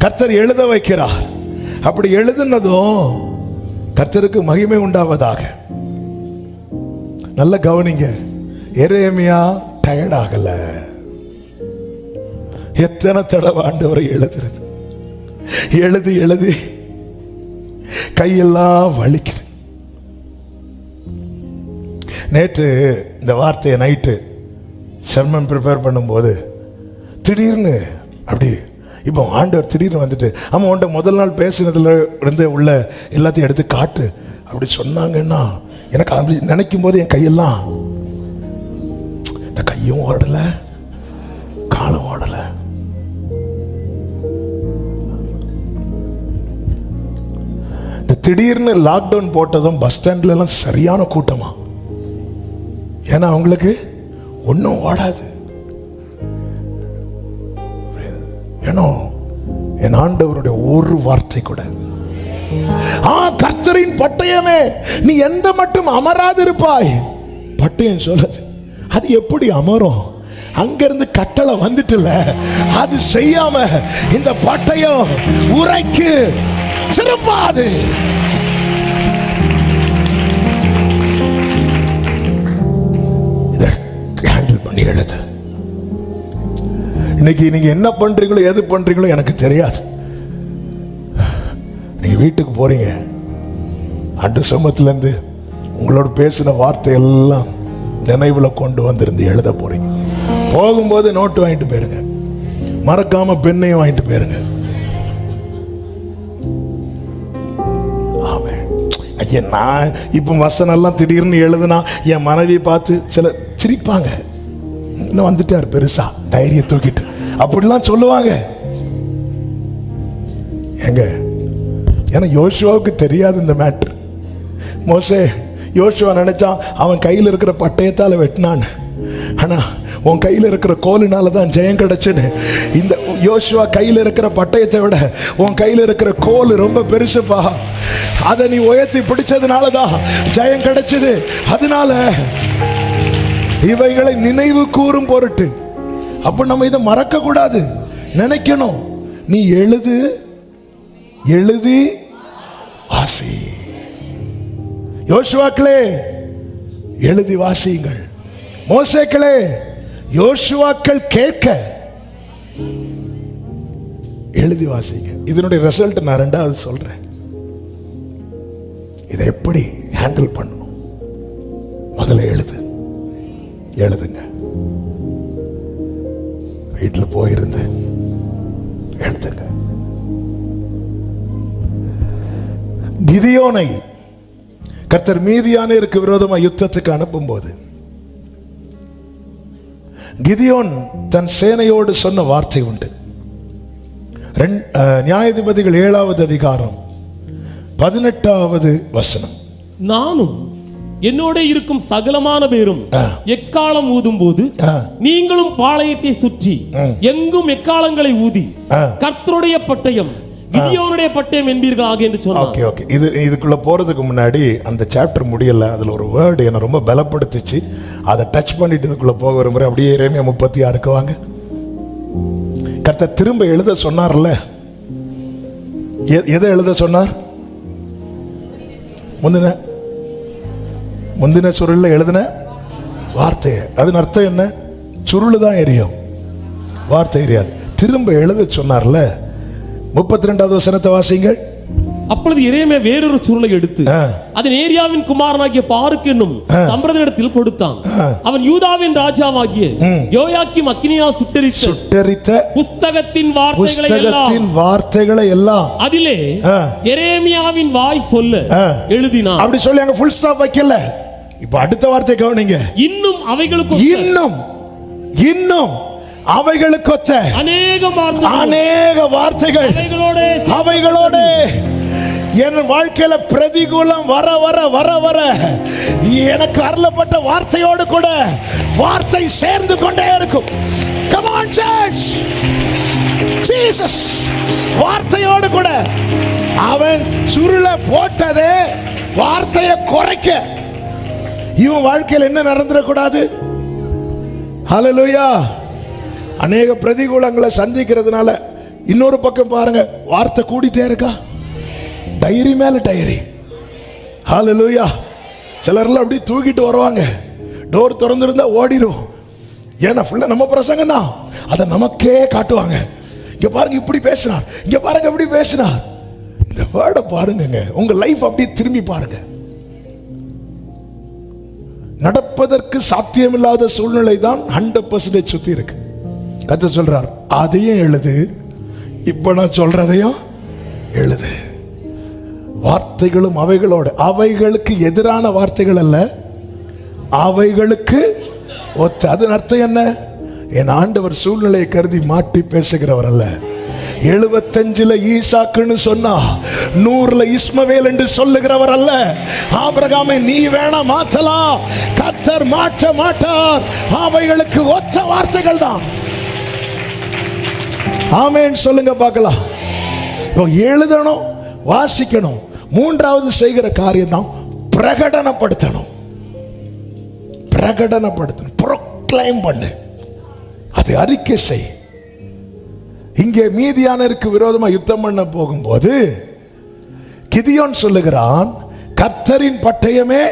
கர்த்தர் எழுத வைக்கிறார். அப்படி எழுதுனதும் கர்த்தருக்கு மகிமை உண்டாவதாக. நல்ல கவனிங்க. எரேமியா டயர்ட் ஆகல. எத்தனை தடவை ஆண்டவரை எழுதுறது, எழுதி எழுதி கையெல்லாம் வலிக்குது. நேற்று இந்த வார்த்தையை நைட்டு செர்மன் ப்ரிப்பேர் பண்ணும்போது திடீர்னு அப்படி இப்போ ஆண்டவர் திடீர்னு வந்துட்டு ஆமாம் உன்ட்ட முதல் நாள் பேசினதுல இருந்து உள்ள எல்லாத்தையும் எடுத்து காட்டு அப்படி சொன்னாங்கன்னா எனக்கு அப்படி நினைக்கும் போது என் கையெல்லாம், இந்த கையும் ஓடல காலும் ஓடல. இந்த திடீர்னு லாக்டவுன் போட்டதும் பஸ் ஸ்டாண்ட்ல எல்லாம் சரியான கூட்டமா. ஏன்னா அவங்களுக்கு ஒன்றும் ஓடாது. ஏன்னா என் ஆண்டவருடைய ஒரு வார்த்தை கூட, கர்த்தரின் பட்டயமே நீ எந்த மட்டும் அமராதிருப்பாய். பட்டயம் சொல்லுது. அது எப்படி அமரும்? அங்கிருந்து கட்டளை வந்துட்டுல, அது செய்யாம இந்த பட்டயம் உரைக்கு திரும்பாது. இதை ஹேண்டில் பண்ணி எழுது. இன்னைக்கு நீங்க என்ன பண்றீங்களோ எது பண்றீங்களோ எனக்கு தெரியாது. நீங்க வீட்டுக்கு போறீங்க, அன்று சமத்திலிருந்து உங்களோட பேசின வார்த்தை எல்லாம் நினைவுல கொண்டு வந்திருந்து எழுத போறீங்க. போகும்போது நோட்டு வாங்கிட்டு போயிருங்க, மறக்காம பெண்ணையும் வாங்கிட்டு போயிருங்க. ஆமே. ஐயா நான் இப்ப வசனம் எல்லாம் திடீர்னு எழுதுனா என் மனைவி பார்த்து சில சிரிப்பாங்க. இன்னும் வந்துட்டார் பெருசா தைரிய தூக்கிட்டு அப்படிலாம் சொல்லுவாங்க. எங்க ஏன்னா யோசுவாவுக்கு தெரியாது இந்த மேட்ரு. மோசே யோசுவா நினைச்சான் அவன் கையில் இருக்கிற பட்டயத்தால் வெட்டினான், ஆனா உன் கையில் இருக்கிற கோலினால தான் ஜெயம் கிடைச்சுன்னு. இந்த யோசுவா கையில் இருக்கிற பட்டயத்தை விட உன் கையில் இருக்கிற கோல் ரொம்ப பெருசுப்பா. அதை நீ உயர்த்தி பிடிச்சதுனால தான் ஜெயம் கிடைச்சது. அதனால இவைகளை நினைவு கூறும் பொருட்டு. அப்ப நம்ம இதை மறக்க கூடாது, நினைக்கணும். நீ எழுது, எழுதி வாசி. யோசுவாக்களே எழுதி வாசியுங்கள். மோசேக்களே யோசுவாக்கள் கேட்க எழுதி வாசிங்க. இதனுடைய ரிசல்ட் நான் ரெண்டாவது சொல்றேன். இதை எப்படி ஹேண்டில் பண்ணணும்? முதல்ல எழுதுங்க. வீட்டில் போயிருந்து எழுதுங்க. கிதியோனை கர்த்தர் மீதியானேருக்கு விரோதமாக யுத்தத்துக்கு அனுப்பும் போது கிதியோன் தன் சேனையோடு சொன்ன வார்த்தை உண்டு. நியாயாதிபதிகள் 7வது அதிகாரம் 18வது வசனம். நானும் என்னோட இருக்கும் சகலமான பேரும் எக்காலம் ஊதும் போது நீங்களும் பாளையத்தை சுற்றி எங்கும் எக்காலங்களை ஊதி கர்த்தருடைய பட்டயம் கிதியோனுடைய பட்டயம் என்பீர்களாக என்று சொன்னார். Okay okay. இதுக்குள்ள போறதுக்கு முன்னாடி அந்த சாப்டர் முடியல. அதுல ஒரு வேர்டு என்ன ரொம்ப பலப்படுத்திச்சு. அதை டச் பண்ணிட்டு இதுக்குள்ள போக விரும்புறேன். அப்படியே எரேமியா 36 வாங்க. கர்த்தர் திரும்ப எழுத சொன்னார்ல. எதை எழுத சொன்னார்? முந்தின சுருள்ல எழுதின வார்த்தை. அதன் அர்த்தம் என்ன? சுருள் தான் எரியும், வார்த்தை எரியாது. திரும்ப எழுத சொன்னார்ல. 32வது வசனத்தை வாசிங்கள். அப்பொழுது எரேமியா வேறொரு சுருளை எடுத்து அதன் ஏரியாவின் குமாரனாகிய பாருக்கு என்னும் சம்பிரதாயத்தில் கொடுத்தான். அவன் யூதாவின் ராஜாவாகிய யோயாக்கீம் அக்கினியால் சுட்டெரித்த புஸ்தகத்தின் வார்த்தைகளை எல்லாம் அதிலே எரேமியாவின் வாய் சொல்ல எழுதினான். அப்படி சொல்லி அங்க ஃபுல் ஸ்டாப் வைக்கல. இப்ப அடுத்த வார்த்தை கவனிங்க. இன்னும் அவைகளுக்கு அவைகளுக்கு அநேக வார்த்தைகள் அவைகளோட என் வாழ்க்கையில பிரதிகூலம் வர வர வர வர எனக்கு அருளப்பட்ட வார்த்தையோடு கூட வார்த்தை சேர்ந்து கொண்டே இருக்கும். Come on church. Jesus வார்த்தையோடு கூட அவன் சுருள போட்டதே வார்த்தையை குறைக்க. இவன் வாழ்க்கையில் என்ன நடந்துடக்கூடாது? ஹல்லேலூயா. அநேக பிரதிகூலங்களை சந்திக்கிறதுனால இன்னொரு பக்கம் பாருங்க, வார்த்தை கூடிட்டே இருக்கா, டைரி மேல டைரி. ஹல்லேலூயா. சிலர்லாம் அப்படி தூக்கிட்டு வருவாங்க, டோர் திறந்திருந்தா ஓடிடும். ஏன்னா ஃபுல்லா நம்ம பிரசங்கம் தான், அதை நமக்கே காட்டுவாங்க. இங்க பாருங்க இப்படி பேசினார், இங்க பாருங்க இப்படி பேசினார். இந்த வேர்டை பாருங்க, உங்க லைஃப் அப்படியே திரும்பி பாருங்க. நடப்பதற்கு சாத்தியமில்லாத சூழ்நிலை தான் 100% சுத்தி இருக்கு. கர்த்தர் சொல்றார், அதையும் எழுது, இப்ப நான் சொல்றதையும் எழுது. வார்த்தைகளும் அவைகளோட, அவைகளுக்கு எதிரான வார்த்தைகள் அல்ல, அவைகளுக்கு ஒத்த. அதன் அர்த்தம் என்ன? என் ஆண்டவர் சூழ்நிலையை கருதி மாட்டி பேசுகிறவர் அல்ல. 75 ஈசாக்குன்னு சொன்னா 100 இஸ்மவேல் என்று சொல்லுகிறவர் அல்ல. ஆபிரகாமை நீ வேணா மாற்றலாம், கர்த்தர் மாற்ற மாட்டார். அவைகளுக்கு ஒத்த வார்த்தைகள் தான். ஆமென் சொல்லுங்க பார்க்கலாம். எழுதணும், வாசிக்கணும். மூன்றாவது செய்கிற காரியம் தான் பிரகடனப்படுத்தணும். பிரகடனப்படுத்தணும், ப்ரோக்ளைம் பண்ணு, அதை அறிக்கை செய். இங்கே மீதியானருக்கு விரோதமா யுத்தம் பண்ண போகும்போது கிதியோன் சொல்லுகிறான், கர்த்தரின் பட்டயமே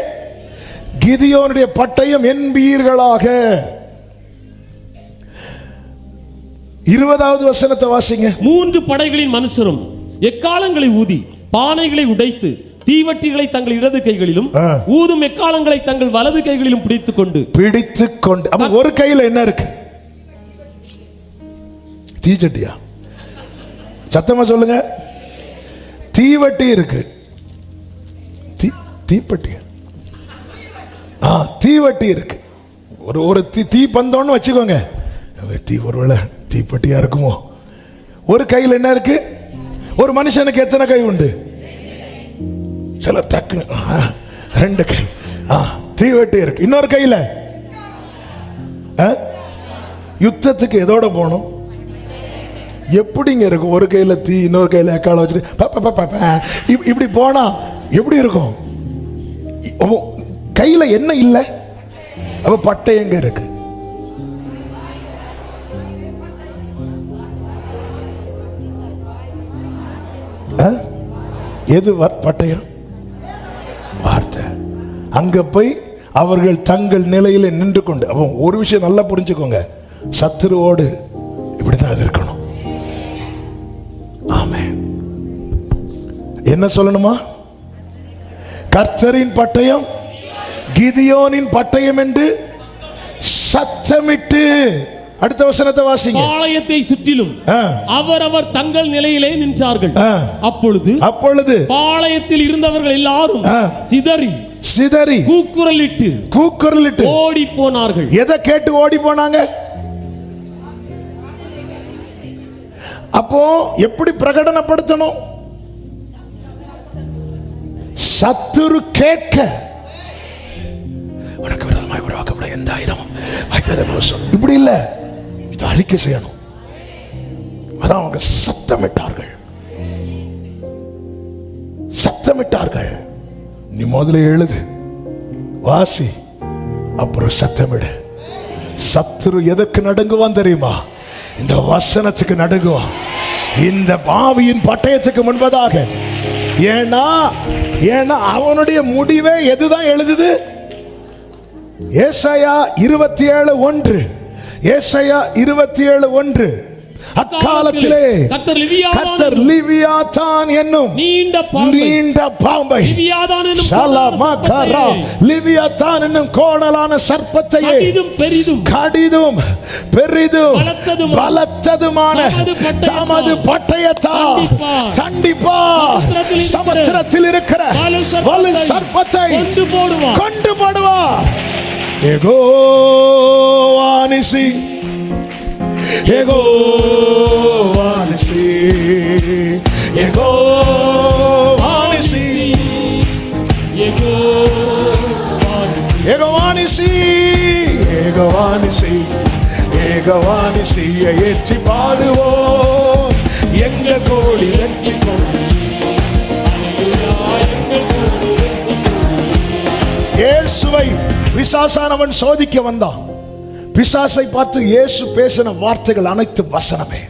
கிதியோனுடைய பட்டயம் என்பீர்களாக. 20வது வசனத்தை வாசிங்க. 3 படைகளின் மனுஷரும் எக்காலங்களை ஊதி பானைகளை உடைத்து தீவட்டிகளை தங்கள் இடது கைகளிலும் ஊதும் எக்காலங்களை தங்கள் வலது கைகளிலும் பிடித்துக்கொண்டு அப்ப ஒரு கையில என்ன இருக்கு? தீச்சட்டியா? சத்தமா சொல்லுங்க. தீவட்டி இருக்கு. தீப்பட்டியா? தீவட்டி இருக்கு. ஒரு தீ பந்தோன்னு வச்சுக்கோங்க. தீ ஒருவேளை தீப்பட்டியா இருக்குமோ? ஒரு கையில் என்ன இருக்கு? ஒரு மனுஷனுக்கு எத்தனை கை உண்டு? சில டக்குன்னு 2 கை. தீவட்டி இருக்கு. இன்னொரு கையில யுத்தத்துக்கு எதோட போகணும்? எப்படிங்க இருக்கும்? ஒரு கையில தீ, இன்னொரு கையில எக்கால வச்சுட்டு இப்படி போனா எப்படி இருக்கும்? கையில என்ன இல்லை, அப்ப பட்டை எங்க இருக்கு? எது பட்டயம்? வார்த்தை. அங்க போய் அவர்கள் தங்கள் நிலையில நின்று கொண்டு. அப்போ ஒரு விஷயம் நல்லா புரிஞ்சுக்கோங்க, சத்துருவோடு இப்படிதான் இருக்கணும். ஆமென். என்ன சொல்லணுமா? கர்த்தரின் பட்டயம் கிதியோனின் பட்டயம் என்று சத்தமிட்டு. அடுத்த வசனத்தை வாசிங்க. பாளையத்தை சுற்றிலும் அவரவர் தங்கள் நிலையிலே நின்றார்கள். அப்பொழுது பாளையத்தில் இருந்தவர்கள் எல்லாரும் சிதறி கூக்குரலிட்டு ஓடி போனார்கள். எதை கேட்டு ஓடி போனாங்க? அப்போ எப்படி பிரகடனப்படுத்தணும்? சத்துரு கேட்க, உனக்கு விரோதமாய் உருவாக்கப்பட எந்த ஆயுதமும் இப்படி இல்ல, இது அறிக்கை செய்யணும். அதான் அவங்க சத்தமிட்டார்கள். நீ முதல்ல எழுது, வாசி, அப்புறம் சத்தமிடு. சத்துரு எதற்கு நடுங்குவான் தெரியுமா? இந்த வசனத்துக்கு நடுங்குவான், இந்த பாவியின் பட்டயத்துக்கு முன்பதாக. ஏன்னா அவனுடைய முடிவே எதுதான் எழுதுது? ஏசாயா 27:1. ஏசாயா 27:1. அக்காலத்திலே கர்த்தர் லிவியாதான் என்னும் நீண்ட பாம்பை லிவியாதான் என்னும் கோணலான சர்ப்பத்தையே கடிதும் பெரிதும் பலத்ததுமான தமது பட்டயத்தால் தண்டிப்பார். சமுத்திரத்தில் இருக்கிற வலு சர்ப்பத்தை கொண்டு போடுவார். யெகோவா நிசி, யெகோவா நிசி, யெகோவா நிசி, யெகோவா நிசி, யெகோவா நிசி, யெகோவா நிசியை ஏற்றி பாடுவோம். எங்க கோடி வெற்றி கொண்டு இயேசுவை பிசாசானவன் சோதிக்க வந்தான். பிசாசை பார்த்து இயேசு பேசின வார்த்தைகள் அனைத்து வசனமே.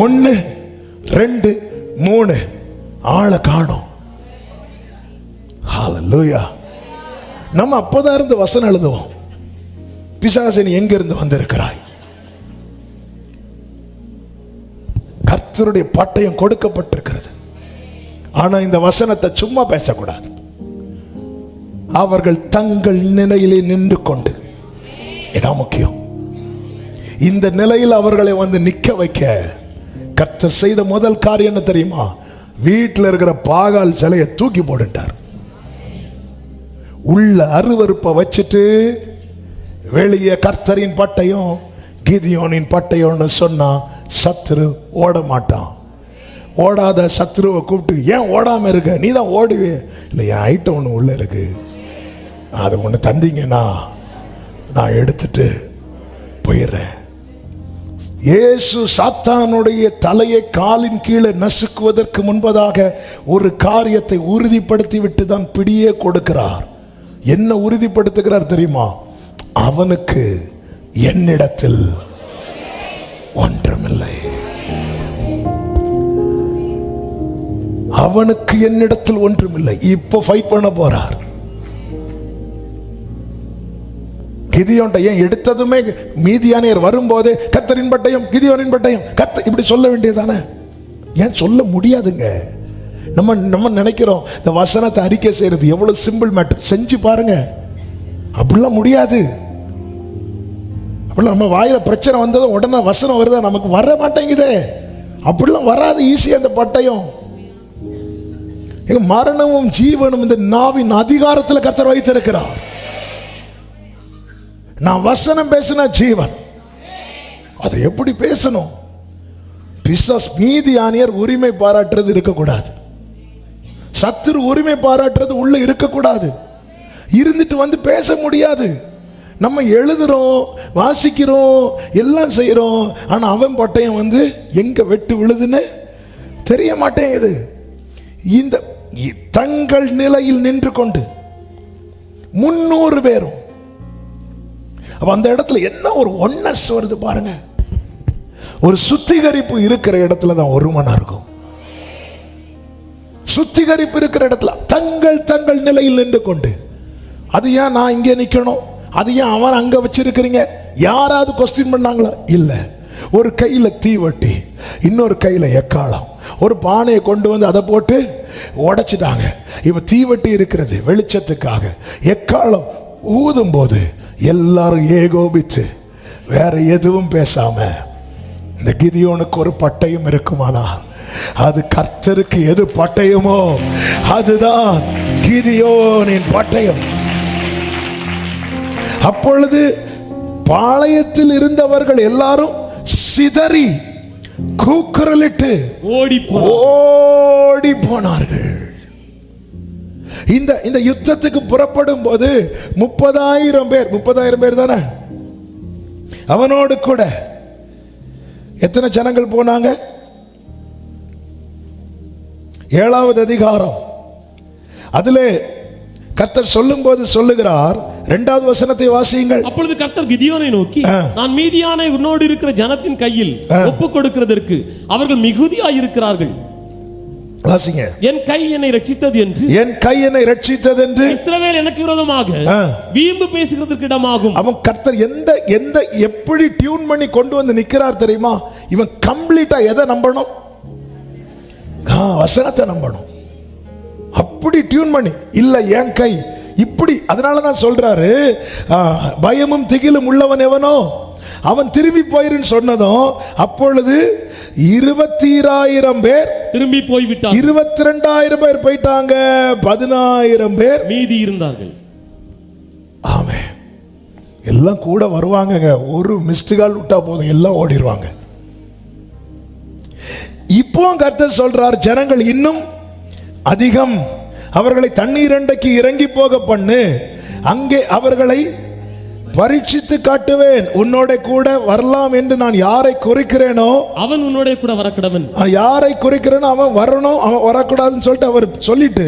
1 2 3 ஆளை காணோம். ஹல்லேலூயா. நம்ம அப்பதான் இருந்து வசனம் எழுதுவோம். பிசாசு நீ எங்க இருந்து வந்திருக்கிறாய்? கர்த்தருடைய பட்டயம் கொடுக்கப்பட்டிருக்கிறது. ஆனா இந்த வசனத்தை சும்மா பேசக்கூடாது. அவர்கள் தங்கள் நிலையிலே நின்று கொண்டு, இதான் முக்கியம். இந்த நிலையில் அவர்களை வந்து நிக்க வைக்க கர்த்தர் செய்த முதல் காரியம் என்ன தெரியுமா? வீட்டில் இருக்கிற பாகால் சிலையை தூக்கி போட்டுட்டார். உள்ள அருவருப்பை வச்சுட்டு வெளியே கர்த்தரின் பட்டயம் கிதியோனின் பட்டயம்னு சொன்னா சத்துரு ஓட மாட்டான். ஓடாத சத்துருவை கூப்பிட்டு ஏன் ஓடாம இருக்க, நீ தான் ஓடுவே. இல்லை, என் ஐட்டம் ஒன்று உள்ள இருக்கு, அது ஒன்று தந்தீங்கன்னா நான் எடுத்துட்டு போயிடுறேன். இயேசு சாத்தானுடைய தலையை காலின் கீழே நசுக்குவதற்கு முன்பதாக ஒரு காரியத்தை உறுதிப்படுத்தி விட்டு தான் பிடியே கொடுக்கிறார். என்ன உறுதிப்படுத்துகிறார் தெரியுமா? அவனுக்கு என்னிடத்தில் ஒன்றுமில்லை. அவனுக்கு என்னிடத்தில் ஒன்றுமில்லை. இப்போ ஃபைட் பண்ண போறார். கிதியோன்ட்ட ஏன் எடுத்ததுமே மீதியானியர் வரும்போதே கர்த்தரின் பட்டயம் கிதியோனின் பட்டயம் கர்த்தர் இப்படி சொல்ல வேண்டியதானே? ஏன் சொல்ல முடியாதுங்க? நம்ம நினைக்கிறோம் இந்த வசனத்தை அறிக்கை செய்யறது எவ்வளவு சிம்பிள் மேட்டர். செஞ்சு பாருங்க, அப்படிலாம் முடியாது. அப்படிலாம் நம்ம வாயில பிரச்சனை வந்ததும் உடனே வசனம் வருதா? நமக்கு வர மாட்டேங்குதே. அப்படிலாம் வராது ஈஸியா. அந்த பட்டயம் மரணமும் ஜீவனும் இந்த நாவின் அதிகாரத்தில் கர்த்தர் வைத்திருக்கிறார். நான் வசனம் பேசினா ஜீவன். அதை எப்படி பேசணும்? பிசாஸ் மீதியானியர் உரிமை பாராட்டுறது இருக்கக்கூடாது. சத்துரு உரிமை பாராட்டுறது உள்ள இருக்கக்கூடாது. இருந்துட்டு வந்து பேச முடியாது. நம்ம எழுதுறோம், வாசிக்கிறோம், எல்லாம் செய்யறோம். ஆனா அவன் பட்டயம் வந்து எங்க வெட்டு விழுதுன்னு தெரிய மாட்டேங்குது. இந்த தங்கள் நிலையில் நின்று கொண்டு 300 பேரும். அப்ப அந்த இடத்துல என்ன ஒரு ஒன்னஸ் வருது பாருங்க. ஒரு சுத்திகரிப்பு இருக்கிற இடத்துல தான் ஒரு மனம் இருக்கும். சுத்திகரிப்பு இருக்கிற இடத்துல தங்கள் நிலையில் நின்று கொண்டு, அது ஏன் நான் இங்கே நிக்கணும், அது ஏன் அவன் அங்க வச்சிருக்கிறீங்க, யாராவது கொஸ்டின் பண்ணாங்களா? இல்ல. ஒரு கையில தீவட்டி, இன்னொரு கையில எக்காளம், ஒரு பானையை கொண்டு வந்து அதை போட்டு உடைச்சிட்டாங்க. இப்ப தீவட்டி இருக்கிறது வெளிச்சத்துக்காக, எக்காளம் ஊதும் போது எல்லாரும் ஏகோபித்து வேற எதுவும் பேசாம, இந்த கிதியோனுக்கு ஒரு பட்டயம் இருக்குமானால் அது கர்த்தருக்கு எது பட்டயமோ அதுதான் கிதியோனின் பட்டயம். அப்பொழுது பாளையத்தில் இருந்தவர்கள் எல்லாரும் சிதறி கூக்குரலிட்டு ஓடி போனார்கள். இந்த யுத்தத்துக்கு புறப்படும் போது 30,000 பேர் தானே. அவனோடு கூட எத்தனை ஜனங்கள் போனாங்க? 7வது அதிகாரம் அதிலே கர்த்தர் சொல்லும் போது சொல்லுகிறார், 2வது வசனத்தை வாசியுங்கள். அப்பொழுது கர்த்தர் கிதியோனை நோக்கி, நான் மீதியானை உன்னோடு இருக்கிற ஜனத்தின் கையில் ஒப்புக் கொடுக்கிறதற்கு அவர்கள் மிகுதியாய் இருக்கிறார்கள். வாசிங்க. என் கை என்னை ரட்சித்தது என்று, என் கை என்னை ரட்சித்தது என்று இஸ்ரவேல் எனக்கு விரோதமாக வீம்பு பேசுகிறதற்கு இடமாகும். அவன் கர்த்தர் எந்த எப்படி டியூன் பண்ணி கொண்டு வந்து நிக்கிறார் தெரியுமா? இவன் கம்ப்ளீட்டா எதை நம்பணும்? வசனத்தை நம்பணும். அப்படி டியூன் பண்ணி இல்ல என் கை இப்படி. அதனாலதான் சொல்றாரு, பயமும் திகிலும் உள்ளவன் எவனோ அவன் திரும்பி போயிருன்னு சொன்னதும், அப்பொழுது 22,000 பேர் திரும்பி போய்விட்டார். 22,000 பேர் போயிட்டாங்க, 10,000 பேர் மீதி இருந்தார்கள். ஆமென். எல்லாம் கூட வருவாங்க, ஒரு மிஸ்டு கால் விட்டா போதும் எல்லாம் ஓடிடுவாங்க. இப்போ கர்த்தர் சொல்றார், ஜனங்கள் இன்னும் அதிகம், அவர்களை தண்ணீர் அண்டைக்கு இறங்கி போக பண்ணு, அங்கே அவர்களை பரீட்சித்து காட்டுவேன், உன்னோட கூட வரலாம் என்று நான் யாரை குறிக்கிறேனோ அவன் உன்னோட கூட வரக்கூடாது. யாரை குறிக்கிறேனோ அவன் வரணும், அவன் வரக்கூடாதுன்னு சொல்லிட்டு அவர் சொல்லிட்டு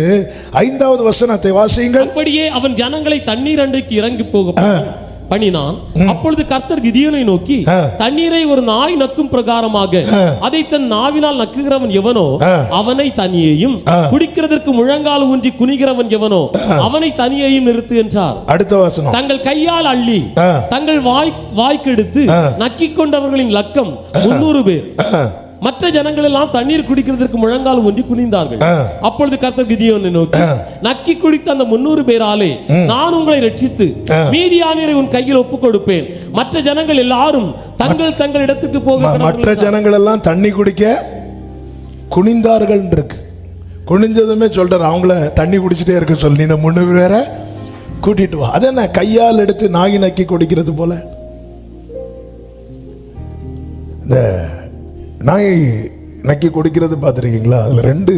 5வது வசனத்தை வாசியுங்கள். அப்படியே அவன் ஜனங்களை தண்ணீர் அண்டைக்கு இறங்கி போக பண்ணினான். அப்பொழுது கர்த்தர் கிதியோனை நோக்கி, தண்ணீரை ஒரு நாய் நக்கும் பிரகாரமாக அதை தன் நாவினால் நக்குகிறவன் எவனோ அவனை தனியையும், குடிக்கிறதற்கு முழங்கால் ஊன்றி குனிகிறவன் எவனோ அவனை தனியையும் நிறுத்து என்றார். அடுத்த வசனம், தங்கள் கையால் அள்ளி தங்கள் வாய்க்கெடுத்து நக்கிக் கொண்டவர்களின் லக்கம் 300 பேர். மற்ற ஜனங்கள் எல்லாம் தண்ணீர் குடிக்கிறதற்கு முழங்கால் ஊன்றி குனிந்தார்கள். அப்பொழுது கர்த்தர் கிதியோனை நோக்கி, நக்கி குடித்த அந்த 300 பேராலே நான் உங்களை ரட்சித்து மீதியானவரை உன் கையில் ஒப்புக் கொடுப்பேன். மற்ற ஜனங்கள் எல்லாரும் தங்கள் இடத்துக்கு போக. மற்ற ஜனங்கள் எல்லாம் தண்ணி குடிக்க குனிந்தார்கள் இருக்கு. குனிஞ்சதுமே சொல்றாரு, அவங்கள தண்ணி குடிச்சிட்டே இருக்க சொல்லி இந்த 300 பேரை கூட்டிட்டு வா. அது என்ன, கையால் எடுத்து நாகி நக்கி குடிக்கிறது போல? இந்த நாய் நக்கி குடிக்கிறது பார்த்துருக்கீங்களா? அதில் 2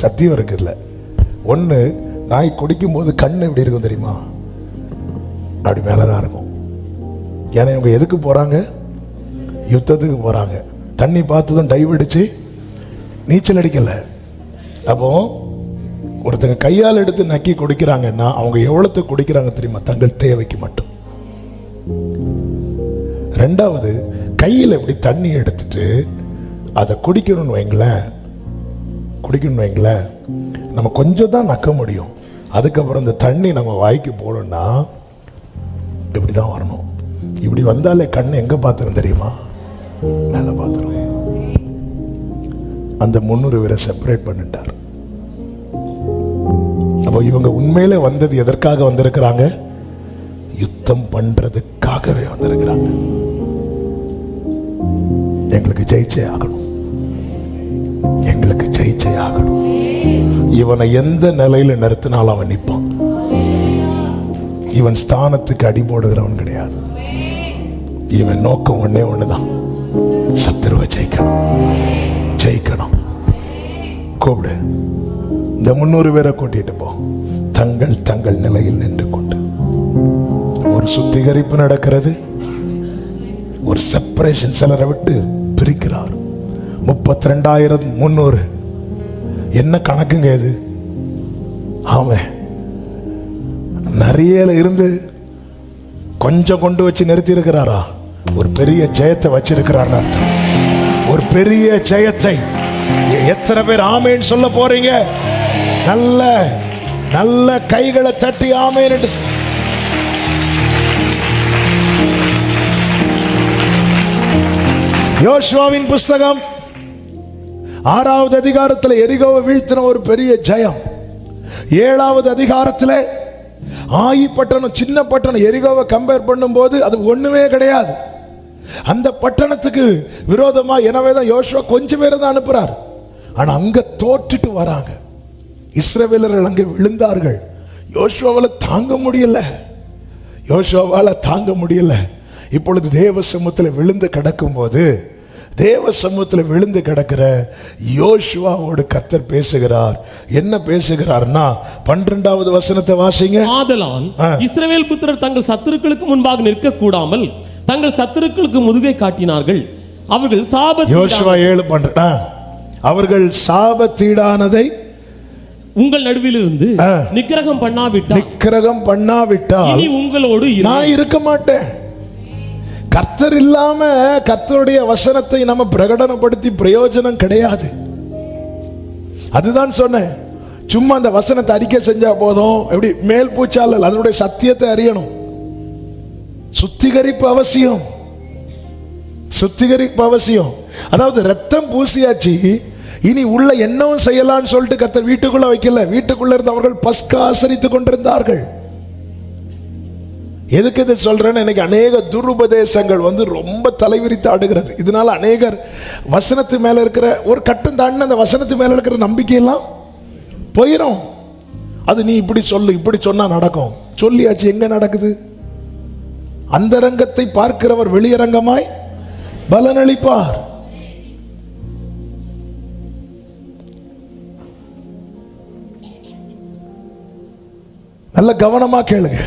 சத்தியம் இருக்குதுல்ல. ஒன்று, நாய் குடிக்கும் போது கண்ணு எப்படி இருக்கும் தெரியுமா? அப்படி மேலே தான் இருக்கும். ஏன்னா இவங்க எதுக்கு போகிறாங்க? யுத்தத்துக்கு போகிறாங்க. தண்ணி பார்த்ததும் டைவ் அடித்து நீச்சல் அடிக்கலை. அப்போ ஒருத்தங்க கையால் எடுத்து நக்கி குடிக்கிறாங்கன்னா அவங்க எவ்வளோத்துக்கு குடிக்கிறாங்க தெரியுமா? தங்கள் தேவைக்கு மட்டும். 2வது, கையில் எப்படி தண்ணி எடுத்துட்டு அதை குடிக்கணும்னு வைங்களேன், நம்ம கொஞ்சம் தான் நக்க முடியும். அதுக்கப்புறம் இந்த தண்ணி நம்ம வாய்க்கு போடணும்னா இப்படி தான் வரணும். இப்படி வந்தாலே கண்ணு எங்கே பார்த்துரும் தெரியுமா? மேலே பார்த்துரும். அந்த 300 பேரை செப்பரேட் பண்ணிட்டார். அப்போ இவங்க உண்மையிலே வந்தது எதற்காக வந்திருக்கிறாங்க? யுத்தம் பண்றதுக்காகவே வந்திருக்கிறாங்க. எங்களுக்கு ஜெயிச்சே ஆகணும், எங்களுக்கு ஜெயிச்சே ஆகணும். இவனை எந்த நிலையில நிறுத்தினாலும் அவன் நிற்பான். இவன் ஸ்தானத்துக்கு அடி போடுகிறவன் கிடையாது. இவன் நோக்கம் ஒண்ணுதான், சத்துருவை ஜெயிக்கணும். கூப்பிடு, இந்த 300 பேரை கூட்டிட்டு போ. தங்கள் நிலையில் நின்று கொண்டு ஒரு சுத்திகரிப்பு நடக்கிறது, ஒரு செப்பரேஷன். சிலரை விட்டு பிரிக்கிறார். 32,300 என்ன கணக்குங்க இது? அவன் நிறைய இருந்து கொஞ்சம் கொண்டு வச்சு நிறுத்தி இருக்கிறாரா? ஒரு பெரிய ஜெயத்தை வச்சிருக்கிறார் அர்த்தம். ஒரு பெரிய ஜெயத்தை. எத்தனை பேர் ஆமேன்னு சொல்ல போறீங்க? நல்ல கைகளை தட்டி ஆமேன் என்று. யோசுவாவின் புஸ்தகம் 6வது அதிகாரத்தில் எரிகோவை வீழ்த்தின ஒரு பெரிய ஜெயம். 7வது அதிகாரத்தில் ஆயி பட்டணம், சின்ன பட்டணம், எரிகோவை கம்பேர் பண்ணும்போது அது ஒண்ணுமே கிடையாது. அந்த பட்டணத்துக்கு விரோதமா எனவேதான் யோசுவா கொஞ்சம் பேரை தான் அனுப்புறார். ஆனா அங்க தோற்றுட்டு வராங்க. இஸ்ரவேலர்கள் அங்கே விழுந்தார்கள். யோசுவாவால தாங்க முடியல. இப்பொழுது தேவ சமூகத்தில் விழுந்து கிடக்கும் போது, தேவ சமூகத்தில் விழுந்து கிடக்கிற யோசுவாவோடு கர்த்தர் பேசுகிறார். என்ன பேசுகிறார்னா 12வது வசனத்தை வாசிங்க. ஆதலால் இஸ்ரவேல் புத்திரர் தங்கள் சத்துருக்களுக்கு முன்பாக நிற்க கூடாமல் தங்கள் சத்துருக்களுக்கு முதுகை காட்டினார்கள். அவர்கள் யோசுவா 7 அவர்கள் சாபத்தீடானதை உங்கள் நடுவில் இருந்து நிக்கிரகம் பண்ணாவிட்டால் இனி உங்களோடு நான் இருக்க மாட்டேன். கர்த்தர் இல்லாம கர்த்தருடைய வசனத்தை நம்ம பிரகடனப்படுத்தி பிரயோஜனம் கிடையாது. அதுதான் சொன்னேன். சும்மா அந்த வசனத்தை அறிக்கை செஞ்சா போதும். எப்படி மேல் பூச்சால அதனுடைய சத்தியத்தை அறியணும். சுத்திகரிப்பு அவசியம், சுத்திகரிப்பு அவசியம். அதாவது ரத்தம் பூசியாச்சு, இனி உள்ள என்னவும் செய்யலாம்னு சொல்லிட்டு கர்த்தர் வீட்டுக்குள்ள வைக்கல. வீட்டுக்குள்ள இருந்து அவர்கள் பஸ்கா ஆசரித்துக் கொண்டிருந்தார்கள். எதுக்கு இதை சொல்றேன்னு, இன்னைக்கு அநேக துருபதேசங்கள் ரொம்ப தலைவிரித்து ஆடுகிறது. இதனால அநேகர் வசனத்து மேல இருக்கிற ஒரு கட்டம் தாண்டி அந்த வசனத்து மேல இருக்கிற நம்பிக்கையெல்லாம் போயிடும். அது நீ இப்படி சொல்லு, இப்படி சொன்னா நடக்கும். சொல்லியாச்சு, எங்க நடக்குது? அந்தரங்கத்தை பார்க்கிறவர் வெளியரங்கமாய் பலனளிப்பார். நல்ல கவனமா கேளுங்க.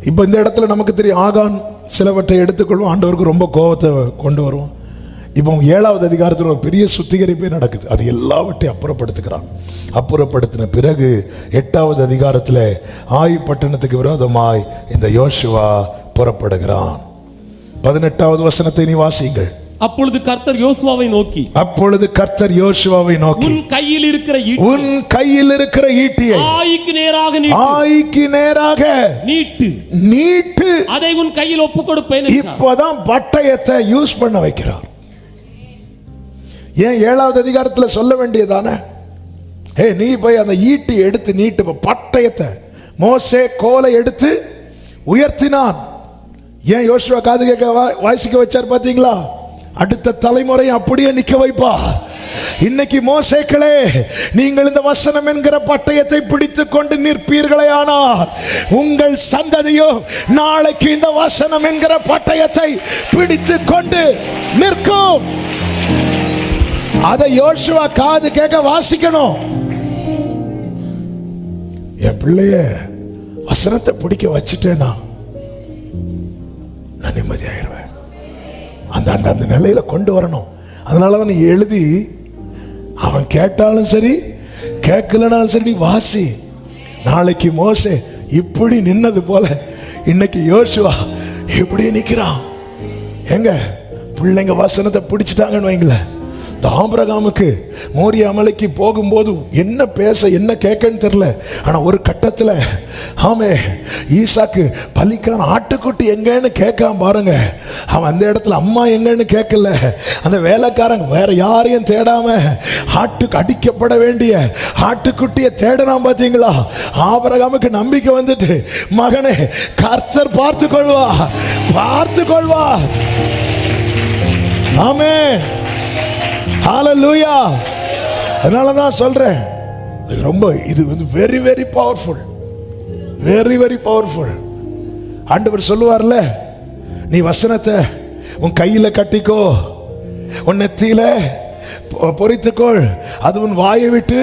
இப்ப இந்த இடத்துல நமக்கு தெரியும், ஆகான் சிலவற்றை எடுத்துக்கொள்வோம், ஆண்டவருக்கு ரொம்ப கோபத்தை கொண்டு வருவோம். இப்போ 7வது அதிகாரத்தில் ஒரு பெரிய சுத்திகரிப்பே நடக்குது. அது எல்லாவற்றையும் அப்புறப்படுத்துகிறான். அப்புறப்படுத்தின பிறகு 8வது அதிகாரத்தில் ஆயி பட்டணத்துக்கு விரோதமாய் இந்த யோசுவா புறப்படுகிறான். 18வது வசனத்தை நீ வாசியுங்கள். அப்பொழுது கர்த்தர் யோசுவாவை நோக்கி, அப்பொழுது கர்த்தர் யோசுவாவை நோக்கி, உன் கையில் இருக்கிற உன் கையில் இருக்கிற ஈட்டியை ஆயிக்கு நேராக நீட்டு, ஆயிக்கு நேராக நீட்டு, நீட்டு, அதை உன் கையில் ஒப்பு கொடுப்பேன். இப்போதான் பட்டயத்தை யூஸ் பண்ண வைக்கிறார். ஏன் 7வது அதிகாரத்தில் சொல்ல வேண்டியதானே, நீ போய் அந்த ஈட்டி எடுத்து நீட்டு. பட்டயத்தை மோசே கோலை எடுத்து உயர்த்தினான். ஏன் யோசுவா காது கேட்க வாசிக்க வச்சார் பாத்தீங்களா? அடுத்த தலைமுறை அப்படியே நிக்க வைப்பார். இன்னைக்கு மோசேக்களே, நீங்கள் இந்த வசனம் என்கிற பட்டயத்தை பிடித்துக் கொண்டு நிற்பீர்களே, ஆனால் உங்கள் சந்ததியோ நாளைக்கு இந்த வசனம் என்கிற பட்டயத்தை பிடித்துக் கொண்டு நிற்கும். அதை யோசுவா காது கேட்க வாசிக்கணும். என் பிள்ளைய வசனத்தை பிடிக்க வச்சுட்டேனா நான் நிம்மதியாயிருவேன். அந்த அந்த அந்த நிலையில கொண்டு வரணும். அதனாலதான் நீ எழுதி, அவன் கேட்டாலும் சரி கேட்கலனாலும் சரி நீ வாசி. நாளைக்கு மோசே இப்படி நின்னது போல இன்னைக்கு யோசுவா இப்படி நிக்கிறான். எங்க பிள்ளைங்க வசனத்தை பிடிச்சிட்டாங்கன்னு வைங்களேன். ஆபிரகாமுக்கு மோரியா மலைக்கு போகும்போது என்ன பேச என்ன கேட்கன்னு தெரியல. ஆனா ஒரு கட்டத்தில் ஆமே ஈசாக்கு பலிக்கான ஆட்டுக்குட்டி எங்கன்னு கேட்காம பாருங்க. அவன் அந்த இடத்துல அம்மா எங்கன்னு கேட்கல. அந்த வேலைக்காரங்க வேற யாரையும் தேடாம ஆட்டுக்கு அடிக்கப்பட வேண்டிய ஆட்டுக்குட்டியை தேடலாம். பாத்தீங்களா? ஆபிரகாமுக்கு நம்பிக்கை வந்துட்டு, மகனே கர்த்தர் பார்த்து கொள்வா, பார்த்து கொள்வா. ஆமென், ஹல்லேலூயா. அதனால தான் சொல்றேன், ரொம்ப இது very very powerful, very very powerful. ஆண்டவர் சொல்லுவார்ல, நீ வசனத்தை உன் கையில கட்டிக்கோ, உன் நெத்தியில பொறித்துக்கொள், அது உன் வாயை விட்டு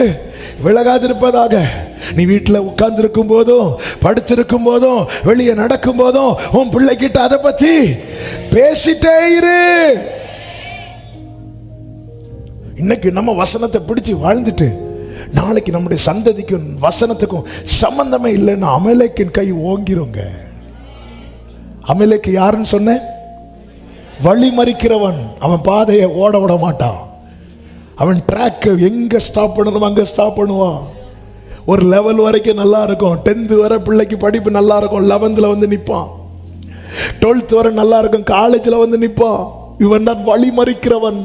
விலகாதிருப்பதாக. நீ வீட்டில் உட்கார்ந்து இருக்கும் போதும் படுத்திருக்கும் போதும் வெளியே நடக்கும் போதும் உன் பிள்ளைகிட்ட அதை பத்தி பேசிட்டே இரு. இன்னைக்கு நம்ம வசனத்தை பிடிச்சு வாழ்ந்துட்டு நாளைக்கு நம்முடைய சந்ததிக்கும் வசனத்துக்கும் சம்பந்தமே இல்லைன்னா அமலேக்கின் கை ஓங்கிருங்க. அமலேக்கு யாருன்னு சொன்ன? வழி மறிக்கிறவன். அவன் பாதையை ஓட விட மாட்டான். அவன் ட்ராக் எங்க ஸ்டாப் பண்ணணும் அங்க ஸ்டாப் பண்ணுவான். ஒரு லெவல் வரைக்கும் நல்லா இருக்கும். 10th வரை பிள்ளைக்கு படிப்பு நல்லா இருக்கும். 11th வந்து நிற்பான். 12th வரை நல்லா இருக்கும். காலேஜில் வந்து நிற்பான். இவன் தான் வழி மறிக்கிறவன்.